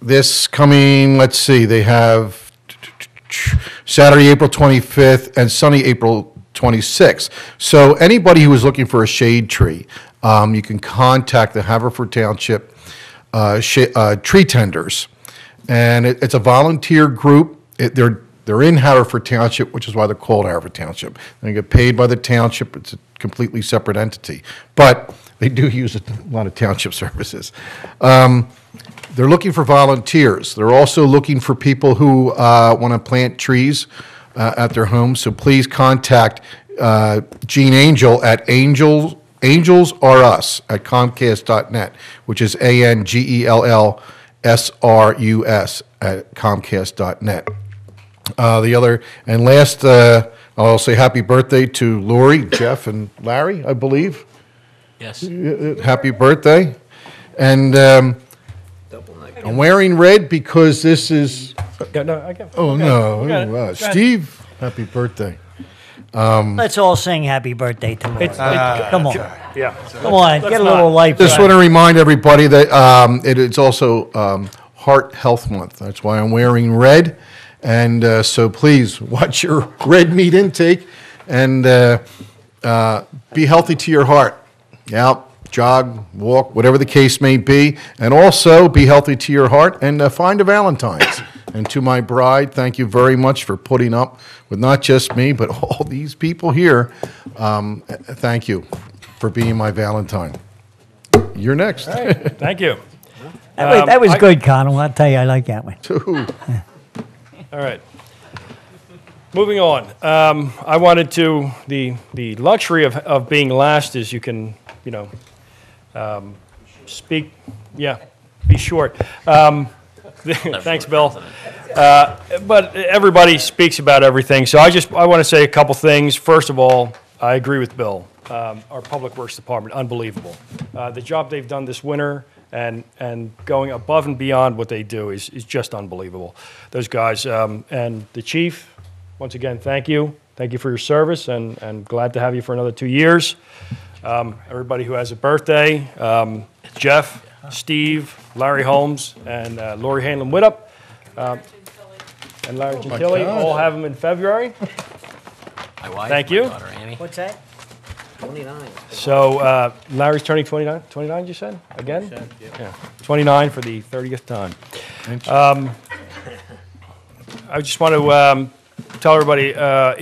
S16: this coming, let's see, they have Saturday, April 25th and Sunday, April 26th. So anybody who is looking for a shade tree, you can contact the Haverford Township tree tenders. And it's a volunteer group. They're in Haverford Township, which is why they're called Haverford Township. They get paid by the township. It's a completely separate entity. But they do use a lot of township services. They're looking for volunteers. They're also looking for people who want to plant trees at their homes. So please contact Gene Angel at angelsrus at comcast.net, which is ANGELLSRUS at comcast.net. The other, and last, I'll say happy birthday to Lori, Jeff, and Larry, I believe.
S7: Yes.
S16: Happy birthday. And I'm wearing red because this is... Oh, no. Steve, happy birthday.
S6: Let's all sing happy birthday to Lori. Come on.
S1: Yeah.
S6: Come on, get a little life.
S16: Just want to remind everybody that it's also Heart Health Month. That's why I'm wearing red. And so please watch your red meat intake and be healthy to your heart. Out, jog, walk, whatever the case may be. And also be healthy to your heart and find a Valentine's. And to my bride, thank you very much for putting up with not just me, but all these people here. Thank you for being my Valentine. You're next.
S1: All right. Thank you.
S6: That was good, Connell. I'll tell you, I like that one.
S1: All right. Moving on. I wanted to, the luxury of being last is you can, speak, be short. Thanks, Bill. But everybody speaks about everything, so I want to say a couple things. First of all, I agree with Bill. Our Public Works Department, unbelievable. The job they've done this winter and going above and beyond what they do is just unbelievable. Those guys, and the chief, once again, thank you. Thank you for your service, and glad to have you for another 2 years. Everybody who has a birthday, Jeff, Steve, Larry Holmes, and Lori Hanlon-Widdop, and Larry Gentili, all have them in February.
S7: My wife,
S1: Thank
S7: my
S1: you.
S7: daughter Annie.
S18: What's that? 29.
S1: So Larry's turning 29, 29 you said? Again? Yeah, 29 for the 30th time. I just want to tell everybody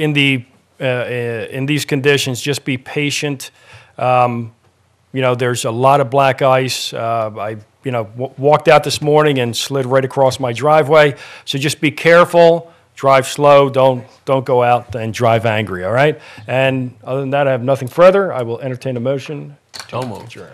S1: in these conditions, just be patient. There's a lot of black ice. I walked out this morning and slid right across my driveway. So just be careful. Drive slow, don't go out and drive angry, all right? And other than that, I have nothing further. I will entertain a motion.
S7: So moved.
S1: Adjourn.